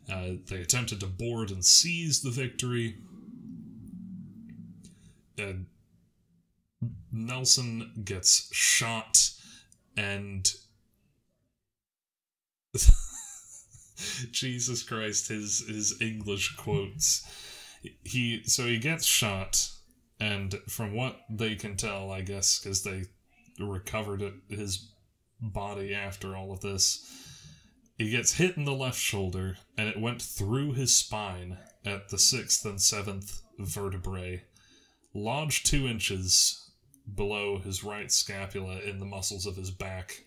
They attempted to board and seize the Victory. Nelson gets shot, and Jesus Christ, his English quotes. He gets shot, and from what they can tell, I guess, because they recovered his body after all of this, he gets hit in the left shoulder, and it went through his spine at the 6th and 7th vertebrae, lodged 2 inches below his right scapula in the muscles of his back.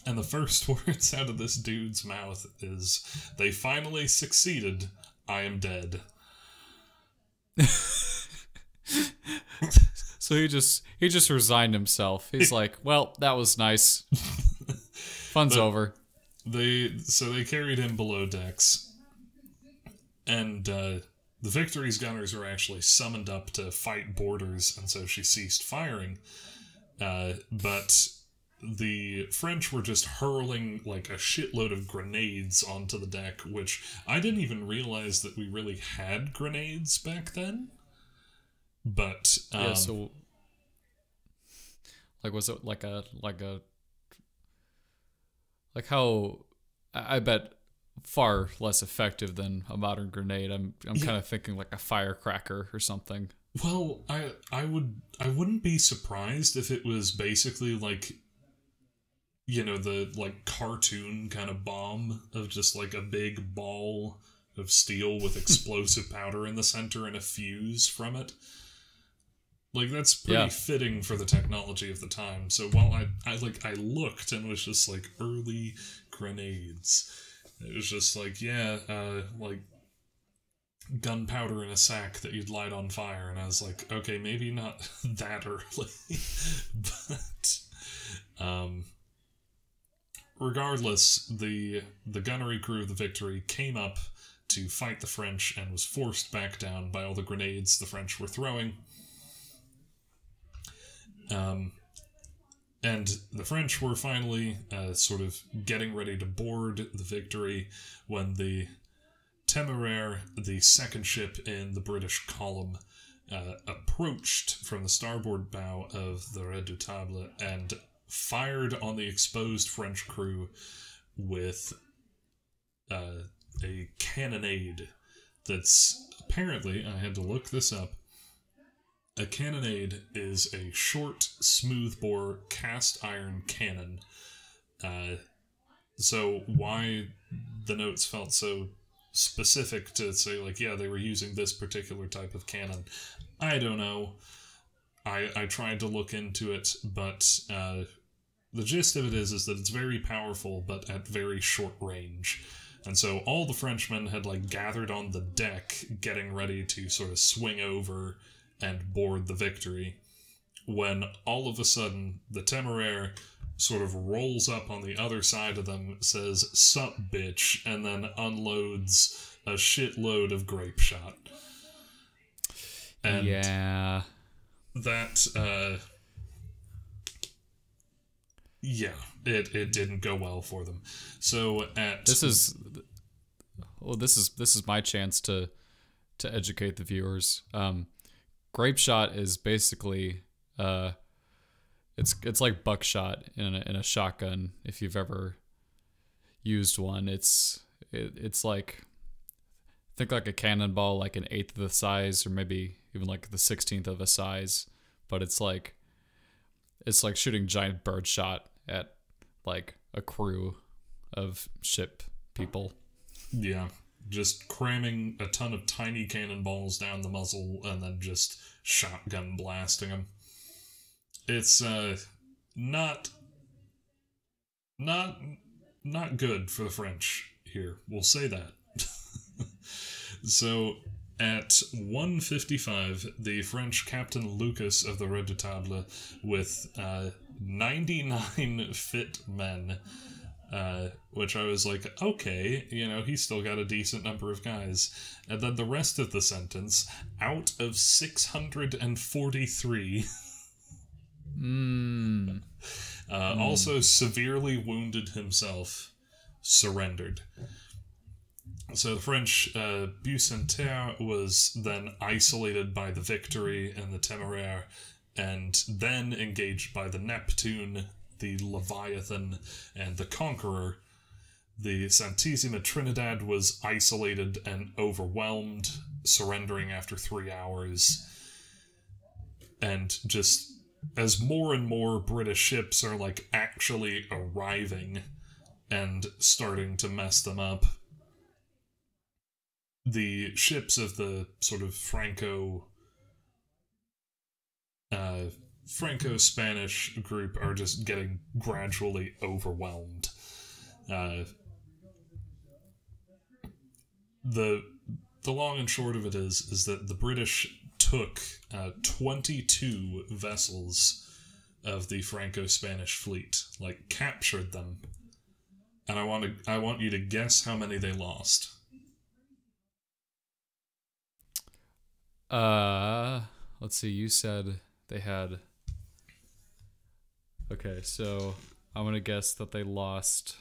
And the first words out of this dude's mouth is, "They finally succeeded. I am dead." So he just resigned himself. He's like, well, that was nice. Fun's over. They carried him below decks, and the Victory's gunners were actually summoned up to fight boarders, and so she ceased firing. But the French were just hurling like a shitload of grenades onto the deck, which I didn't even realize that we really had grenades back then. But yeah, so like, was it like how, I bet far less effective than a modern grenade. I'm kind of thinking like a firecracker or something. Well, I wouldn't be surprised if it was basically like, you know, the like cartoon kind of bomb of just like a big ball of steel with explosive powder in the center and a fuse from it. Like, that's pretty fitting for the technology of the time. So while I looked and was just like, early grenades, it was just like, like gunpowder in a sack that you'd light on fire, and I was like, okay, maybe not that early. But regardless, the gunnery crew of the Victory came up to fight the French and was forced back down by all the grenades the French were throwing. And the French were finally sort of getting ready to board the Victory when the Temeraire, the second ship in the British column, approached from the starboard bow of the Redoutable and fired on the exposed French crew with a cannonade that's apparently, I had to look this up, a cannonade is a short, smoothbore, cast iron cannon. So why the notes felt so specific to say, like, yeah, they were using this particular type of cannon, I don't know. I tried to look into it, but the gist of it is that it's very powerful, but at very short range. And so all the Frenchmen had, like, gathered on the deck, getting ready to sort of swing over and board the Victory, when all of a sudden the Temeraire sort of rolls up on the other side of them, says, "Sup, bitch," and then unloads a shitload of grape shot. And yeah. that, it didn't go well for them. So this is my chance to educate the viewers. Grape shot is basically it's like buckshot in a shotgun. If you've ever used one, it's like, think like a cannonball, like an eighth of the size, or maybe even like the 16th of a size. But it's like shooting giant bird shot at like a crew of ship people. Yeah, just cramming a ton of tiny cannonballs down the muzzle and then just shotgun blasting them. It's not good for the French here. We'll say that. So at 1:55, the French Captain Lucas of the Redoutable, with 99 fit men, which I was like, okay, he's still got a decent number of guys. And then the rest of the sentence, out of 643, also severely wounded himself, surrendered. So the French Bucentaire was then isolated by the Victory and the Temeraire, and then engaged by the Neptune, the Leviathan, and the Conqueror. The Santissima Trinidad was isolated and overwhelmed, surrendering after 3 hours. And just as more and more British ships are like actually arriving and starting to mess them up, the ships of the sort of Franco-Spanish group are just getting gradually overwhelmed. The long and short of it is that the British took 22 vessels of the Franco-Spanish fleet, like captured them, and I want you to guess how many they lost. Let's see, you said they had... Okay, so I'm gonna guess that they lost...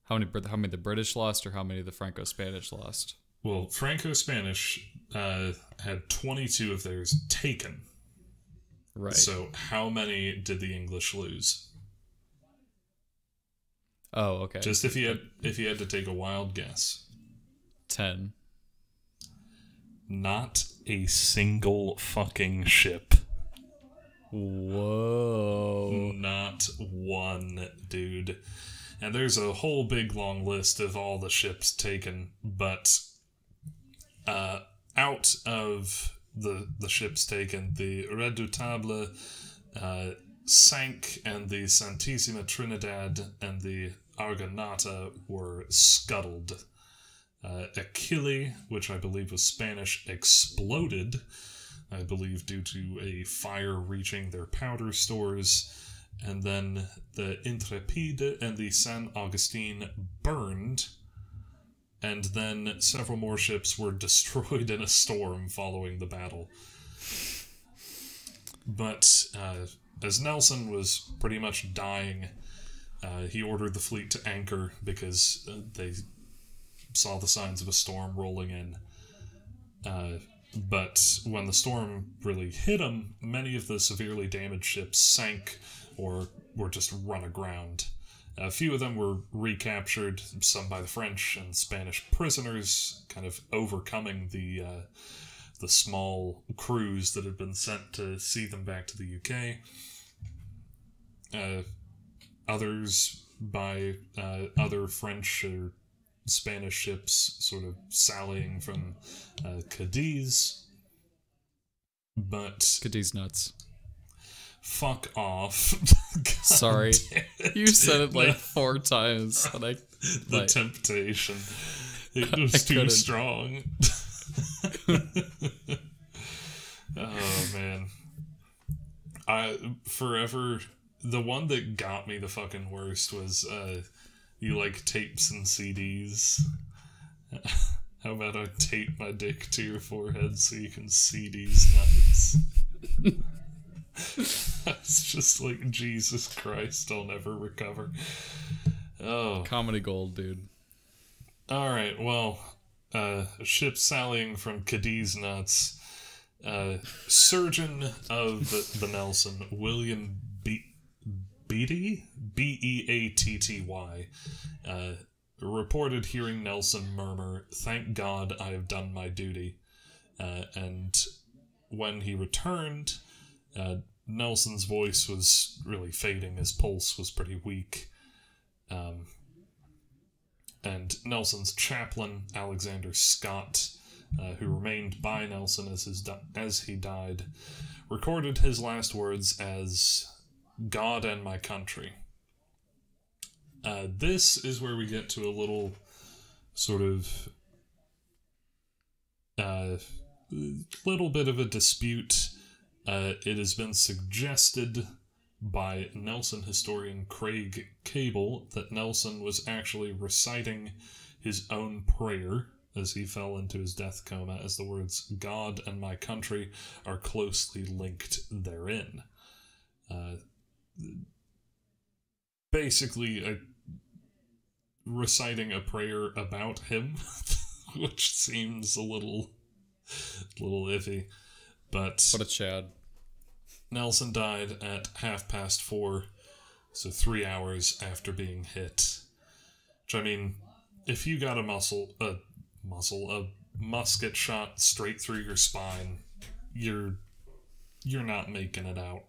How many the British lost, or how many the Franco-Spanish lost? Well, Franco-Spanish had 22 of theirs taken. Right. So how many did the English lose? Oh, okay. Just if you had to take a wild guess. 10. Not a single fucking ship. Whoa. Not one, dude. And there's a whole big long list of all the ships taken, but out of the ships taken, the Redoutable sank, and the Santissima Trinidad and the Argonauta were scuttled. Achille, which I believe was Spanish, exploded, I believe due to a fire reaching their powder stores, and then the Intrépide and the Saint Augustin burned, and then several more ships were destroyed in a storm following the battle. But as Nelson was pretty much dying, he ordered the fleet to anchor because they saw the signs of a storm rolling in. But when the storm really hit them, many of the severely damaged ships sank or were just run aground. A few of them were recaptured, some by the French and Spanish prisoners, kind of overcoming the small crews that had been sent to see them back to the UK. Others by other French or Spanish ships sort of sallying from Cadiz. But Cadiz nuts. fuck off. Sorry. You said it like 4 times. And the temptation. It was too strong. Oh, man. The one that got me the fucking worst was, you like tapes and CDs. How about I tape my dick to your forehead so you can see these nuts? It's just like, Jesus Christ, I'll never recover. Oh. Comedy gold, dude. Alright, well, ship sallying from Cadiz nuts. Surgeon of the Nelson, William Beatty? B-E-A-T-T-Y. Reported hearing Nelson murmur, "Thank God I have done my duty." And when he returned, Nelson's voice was really fading. His pulse was pretty weak. And Nelson's chaplain, Alexander Scott, who remained by Nelson as he died, recorded his last words as, "God and my country." This is where we get to a little sort of little bit of a dispute. It has been suggested by Nelson historian Craig Cable that Nelson was actually reciting his own prayer as he fell into his death coma, as the words "God and my country" are closely linked therein. Basically, reciting a prayer about him, which seems a little iffy. But what a Chad. Nelson died at 4:30, so 3 hours after being hit. Which, I mean, if you got a musket shot straight through your spine, you're not making it out.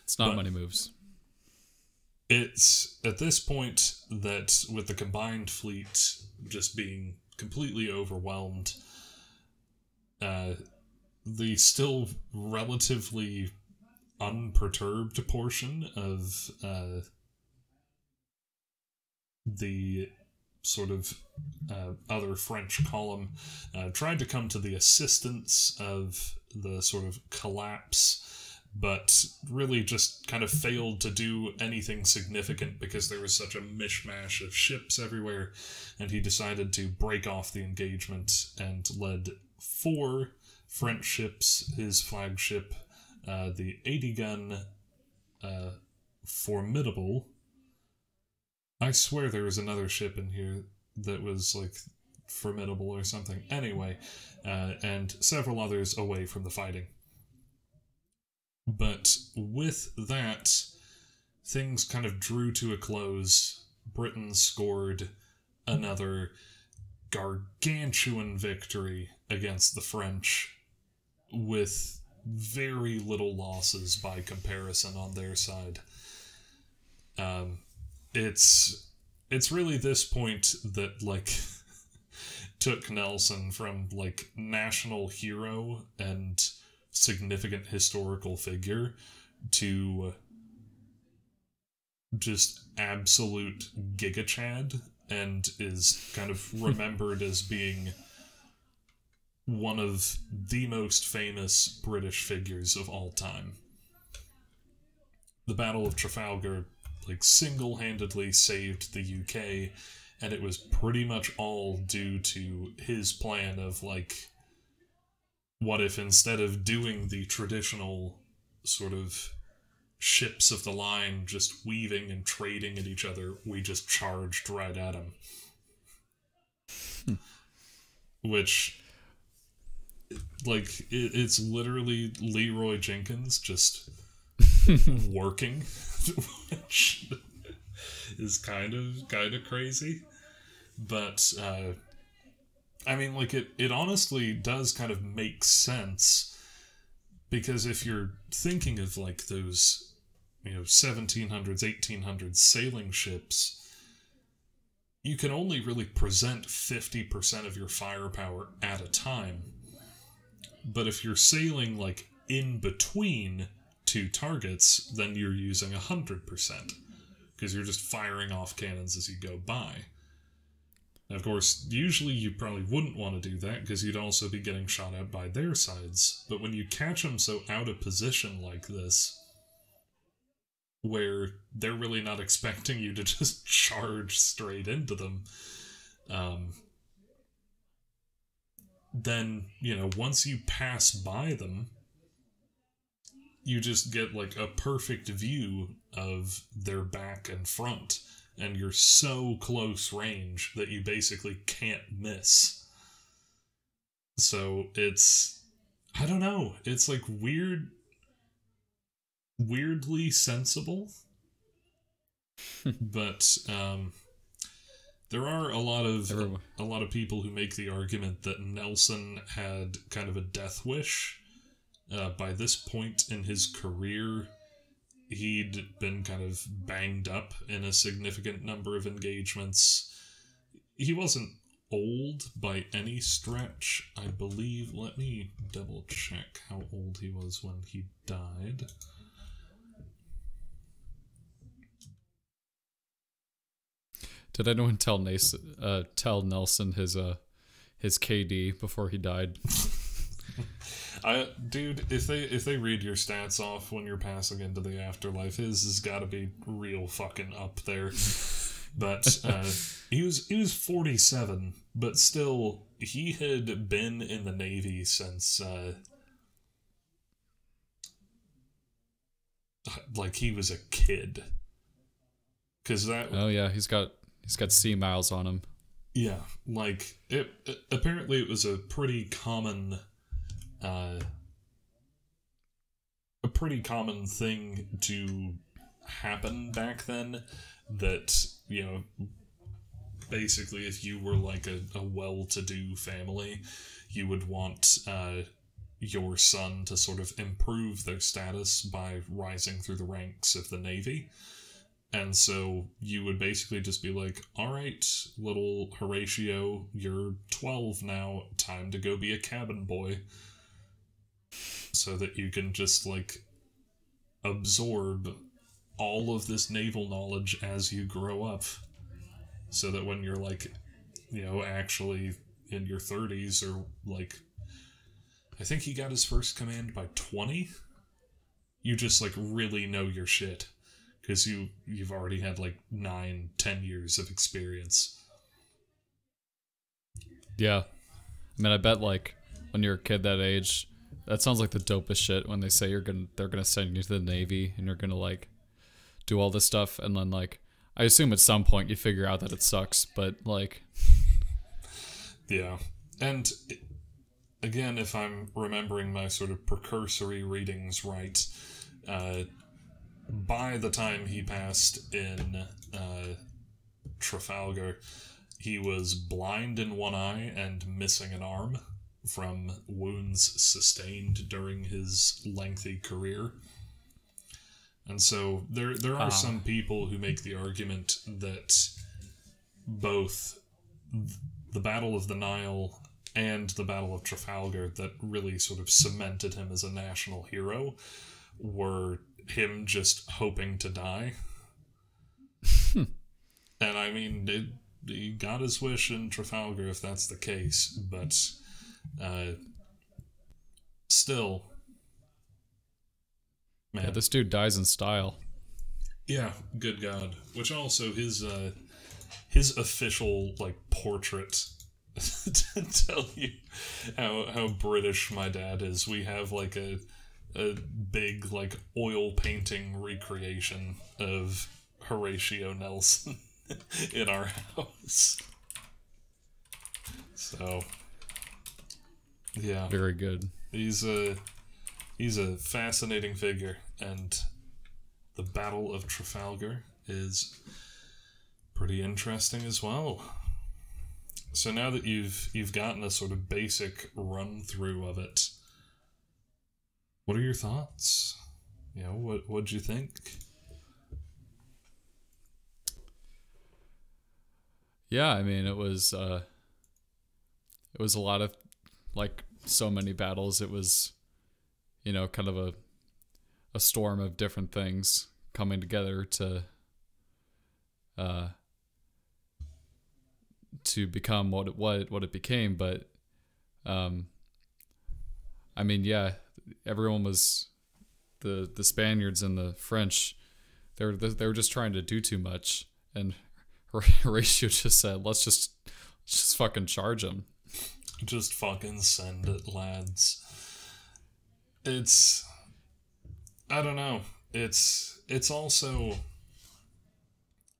It's not many moves. It's at this point that, with the combined fleet just being completely overwhelmed, the still relatively unperturbed portion of the sort of other French column tried to come to the assistance of the sort of collapse, but really just kind of failed to do anything significant because there was such a mishmash of ships everywhere, and he decided to break off the engagement and led 4 French ships, his flagship, the 80-gun Formidable. I swear there was another ship in here that was like Formidable or something. Anyway, and several others away from the fighting. But with that, things kind of drew to a close. Britain scored another gargantuan victory against the French with very little losses by comparison on their side. It's really this point that, like, took Nelson from, like, national hero and significant historical figure to just absolute Giga Chad, and is kind of remembered as being one of the most famous British figures of all time. The Battle of Trafalgar, like, single-handedly saved the UK, and it was pretty much all due to his plan of, like, what if instead of doing the traditional sort of ships of the line just weaving and trading at each other, we just charged right at them. Which, like, it's literally Leroy Jenkins just working, which is kind of crazy. But, I mean, like, it honestly does kind of make sense, because if you're thinking of, like, those, 1700s, 1800s sailing ships, you can only really present 50% of your firepower at a time. But if you're sailing, like, in between two targets, then you're using 100%, because you're just firing off cannons as you go by. And of course, usually you probably wouldn't want to do that, because you'd also be getting shot at by their sides. But when you catch them so out of position like this, where they're really not expecting you to just charge straight into them, then, you know, once you pass by them, you just get like a perfect view of their back and front, and you're so close range that you basically can't miss. So it's, I don't know, it's like weirdly sensible. But there are a lot of people who make the argument that Nelson had kind of a death wish. By this point in his career, he'd been kind of banged up in a significant number of engagements. He wasn't old by any stretch, I believe. Let me double check how old he was when he died. Did anyone tell Nelson his KD before he died? Dude, if they read your stats off when you're passing into the afterlife, his has got to be real fucking up there. But he was 47, but still, he had been in the Navy since like he was a kid. 'Cause that. Oh yeah, he's got sea miles on him. Yeah, like apparently it was a pretty common thing to happen back then, that, you know, basically if you were like a well-to-do family, you would want your son to sort of improve their status by rising through the ranks of the Navy. And so you would basically just be like, all right, little Horatio, you're 12 now, time to go be a cabin boy. So that you can just, like, absorb all of this naval knowledge as you grow up. So that when you're, like, you know, actually in your 30s, or, like, I think he got his first command by 20, you just, like, really know your shit. Because you've already had, like, 9-10 years of experience. Yeah. I mean, I bet, like, when you're a kid that age, that sounds like the dopest shit when they say they're gonna send you to the Navy and you're gonna, like, do all this stuff, and then, like, I assume at some point you figure out that it sucks, but, like... Yeah. And, again, if I'm remembering my sort of precursory readings right, by the time he passed in Trafalgar, he was blind in one eye and missing an arm from wounds sustained during his lengthy career. And so there are some people who make the argument that both the Battle of the Nile and the Battle of Trafalgar, that really sort of cemented him as a national hero, were him just hoping to die. And I mean, he got his wish in Trafalgar if that's the case, but still, man. Yeah, this dude dies in style. Yeah, good God. Which also, his official, like, portrait to tell you how British my dad is. We have, like, a big, like, oil painting recreation of Horatio Nelson in our house. So, yeah. Very good. He's a fascinating figure, and the Battle of Trafalgar is pretty interesting as well. So now that you've gotten a sort of basic run through of it, what are your thoughts? You know, what'd you think? Yeah, I mean, it was a lot of, like, so many battles. It was, kind of a storm of different things coming together to become what it became. But I mean, yeah, everyone was the Spaniards and the French. They were just trying to do too much, and Horatio just said, "Let's just fucking charge them. Just fucking send it, lads." I don't know. It's also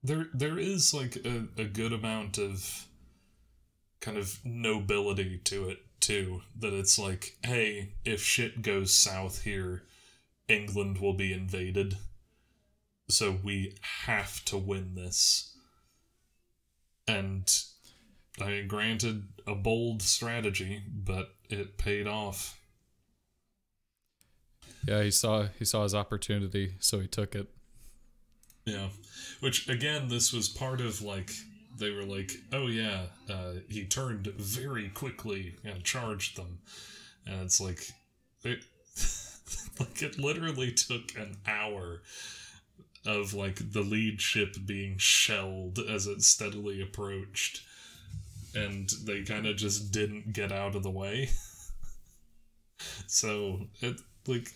there is like a good amount of kind of nobility to it too. That it's like, hey, if shit goes south here, England will be invaded. So we have to win this. And I mean, granted, a bold strategy, but it paid off. Yeah, he saw his opportunity, so he took it. Yeah, which again, this was part of like they were like, oh yeah, he turned very quickly and charged them, and it's like it literally took an hour of like the lead ship being shelled as it steadily approached, and they kind of just didn't get out of the way. So it like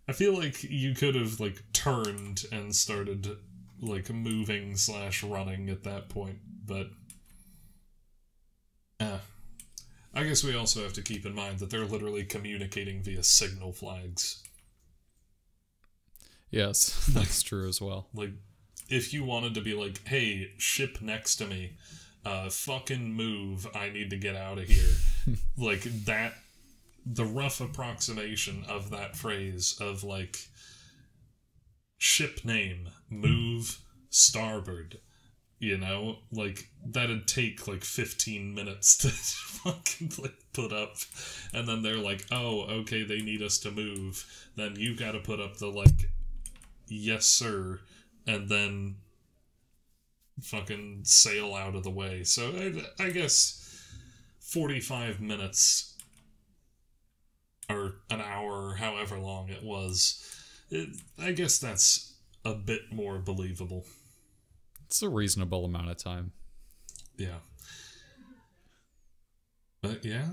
I feel like you could have like turned and started like moving / running at that point, but I guess we also have to keep in mind that they're literally communicating via signal flags. Yes, that's true as well. Like, if you wanted to be like, hey, ship next to me, fucking move, I need to get out of here. Like, that, the rough approximation of that phrase of, like, ship name, move, starboard, like, that'd take, like, 15 minutes to fucking, like, put up. And then they're like, oh, okay, they need us to move. Then you gotta put up the, like, yes, sir, and then fucking sail out of the way. So I guess 45 minutes or an hour, or however long it was, I guess that's a bit more believable. It's a reasonable amount of time. Yeah. But yeah,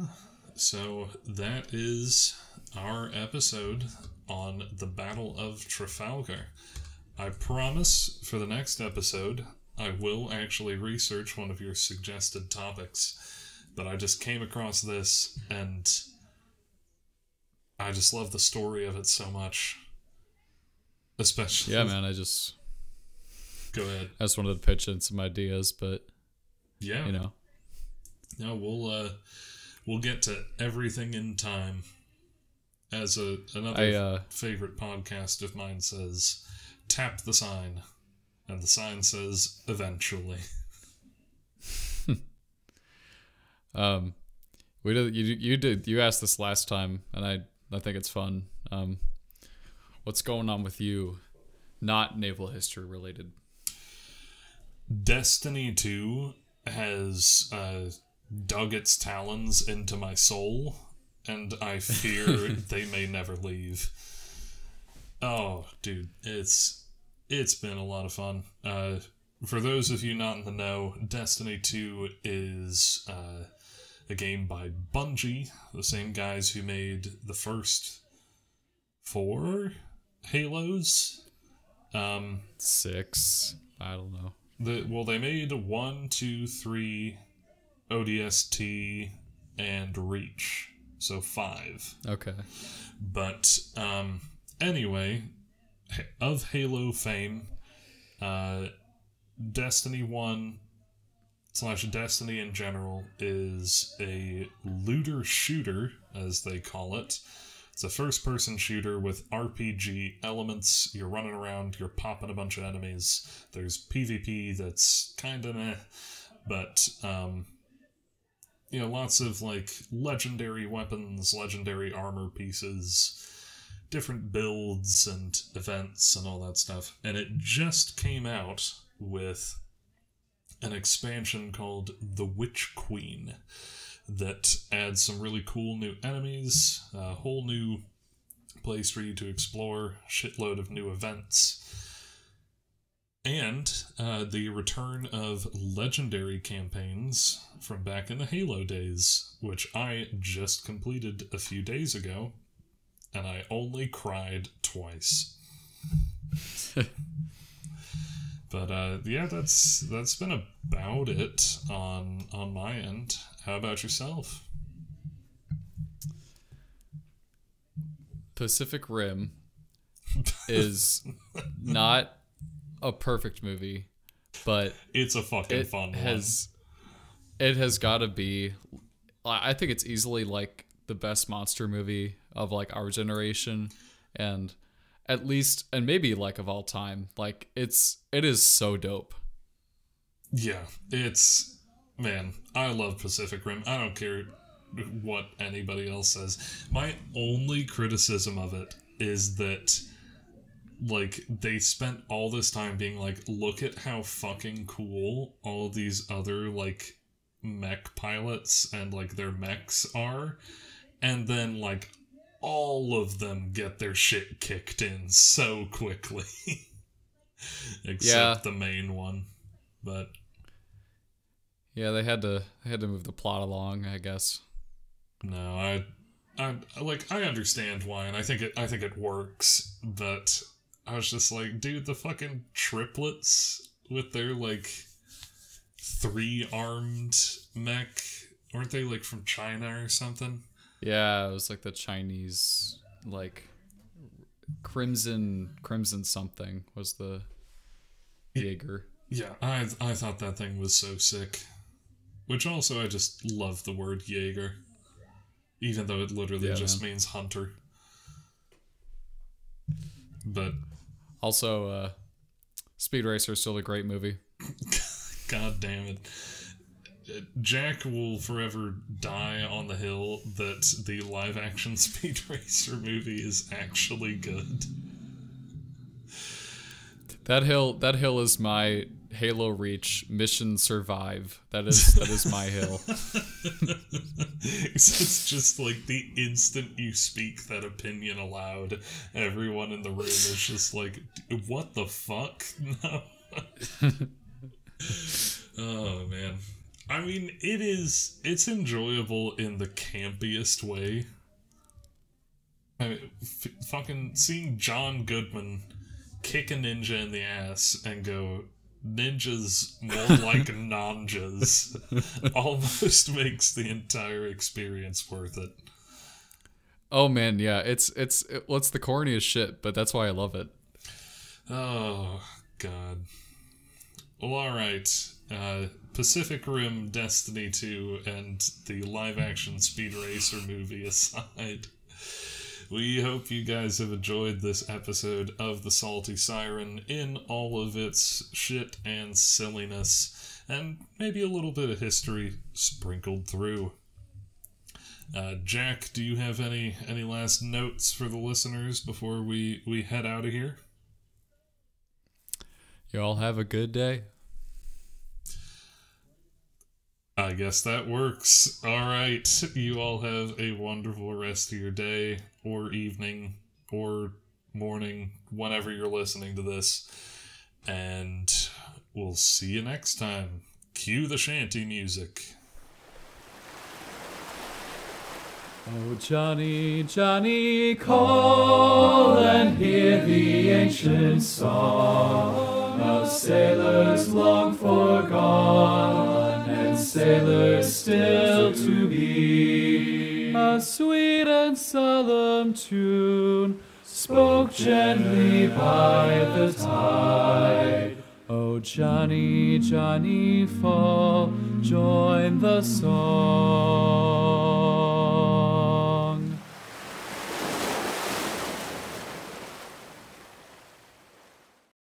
so that is our episode on the Battle of Trafalgar. I promise for the next episode, I will actually research one of your suggested topics, but I just came across this, and I just love the story of it so much. Especially... Yeah, man, Go ahead. I just wanted to pitch in some ideas, but... Yeah. No, we'll get to everything in time. As another favorite podcast of mine says, tap the sign. And the sign says, eventually. You asked this last time, and I think it's fun. What's going on with you? Not naval history related. Destiny 2 has dug its talons into my soul, and I fear they may never leave. Oh, dude, it's been a lot of fun. For those of you not in the know, Destiny 2 is a game by Bungie, the same guys who made the first 4 Halos. 6. I don't know. They made 1, 2, 3, ODST, and Reach. So 5. Okay. But, anyway, of Halo fame, Destiny 1 / Destiny in general is a looter shooter, as they call it. It's a first-person shooter with RPG elements. You're running around, you're popping a bunch of enemies. There's PvP that's kind of meh, but, lots of, like, legendary weapons, legendary armor pieces, different builds and events and all that stuff. And it just came out with an expansion called The Witch Queen that adds some really cool new enemies, a whole new place for you to explore, shitload of new events. And the return of legendary campaigns from back in the Halo days, which I just completed a few days ago, and I only cried twice. But yeah, that's been about it on my end. How about yourself? Pacific Rim is not a perfect movie, but it's a fucking fun one. It has got to be. I think it's easily like the best monster movie of like our generation, and at least, and maybe like of all time. Like it is so dope. Yeah, man, I love Pacific Rim. I don't care what anybody else says. My only criticism of it is that, like, they spent all this time being like, look at how fucking cool all these other, like, mech pilots and, like, their mechs are, and then, like, all of them get their shit kicked in so quickly. Except the main one. But yeah, they had to move the plot along, I guess. No, I understand why, and I think it works, but I was just like, dude, the fucking triplets with their, like, 3-armed mech, weren't they, like, from China or something? Yeah, it was like the Chinese, like, Crimson something was the Jaeger. Yeah, I thought that thing was so sick. Which also, I just love the word Jaeger. Even though it literally just means hunter. But also, Speed Racer is still a great movie. God damn it. Jack will forever die on the hill that the live-action Speed Racer movie is actually good. That hill is my Halo Reach mission survive. That is my hill. It's just like the instant you speak that opinion aloud, everyone in the room is just like, what the fuck? No. Oh man. I mean, it's enjoyable in the campiest way. I mean, fucking seeing John Goodman kick a ninja in the ass and go, ninjas more like nanjas, almost makes the entire experience worth it. Oh man, yeah, it's the corniest shit, but that's why I love it. Oh god. Well, alright. Pacific Rim, Destiny 2, and the live-action Speed Racer movie aside, we hope you guys have enjoyed this episode of The Salty Siren in all of its shit and silliness, and maybe a little bit of history sprinkled through. Jack, do you have any last notes for the listeners before we head out of here? You all have a good day. I guess that works. Alright, you all have a wonderful rest of your day, or evening, or morning, whenever you're listening to this. And we'll see you next time. Cue the shanty music. Oh, Johnny, Johnny, call and hear the ancient song of sailors long forgone and sailors still to be. A sweet and solemn tune spoke gently by the tide. Oh, Johnny, Johnny, fall, join the song.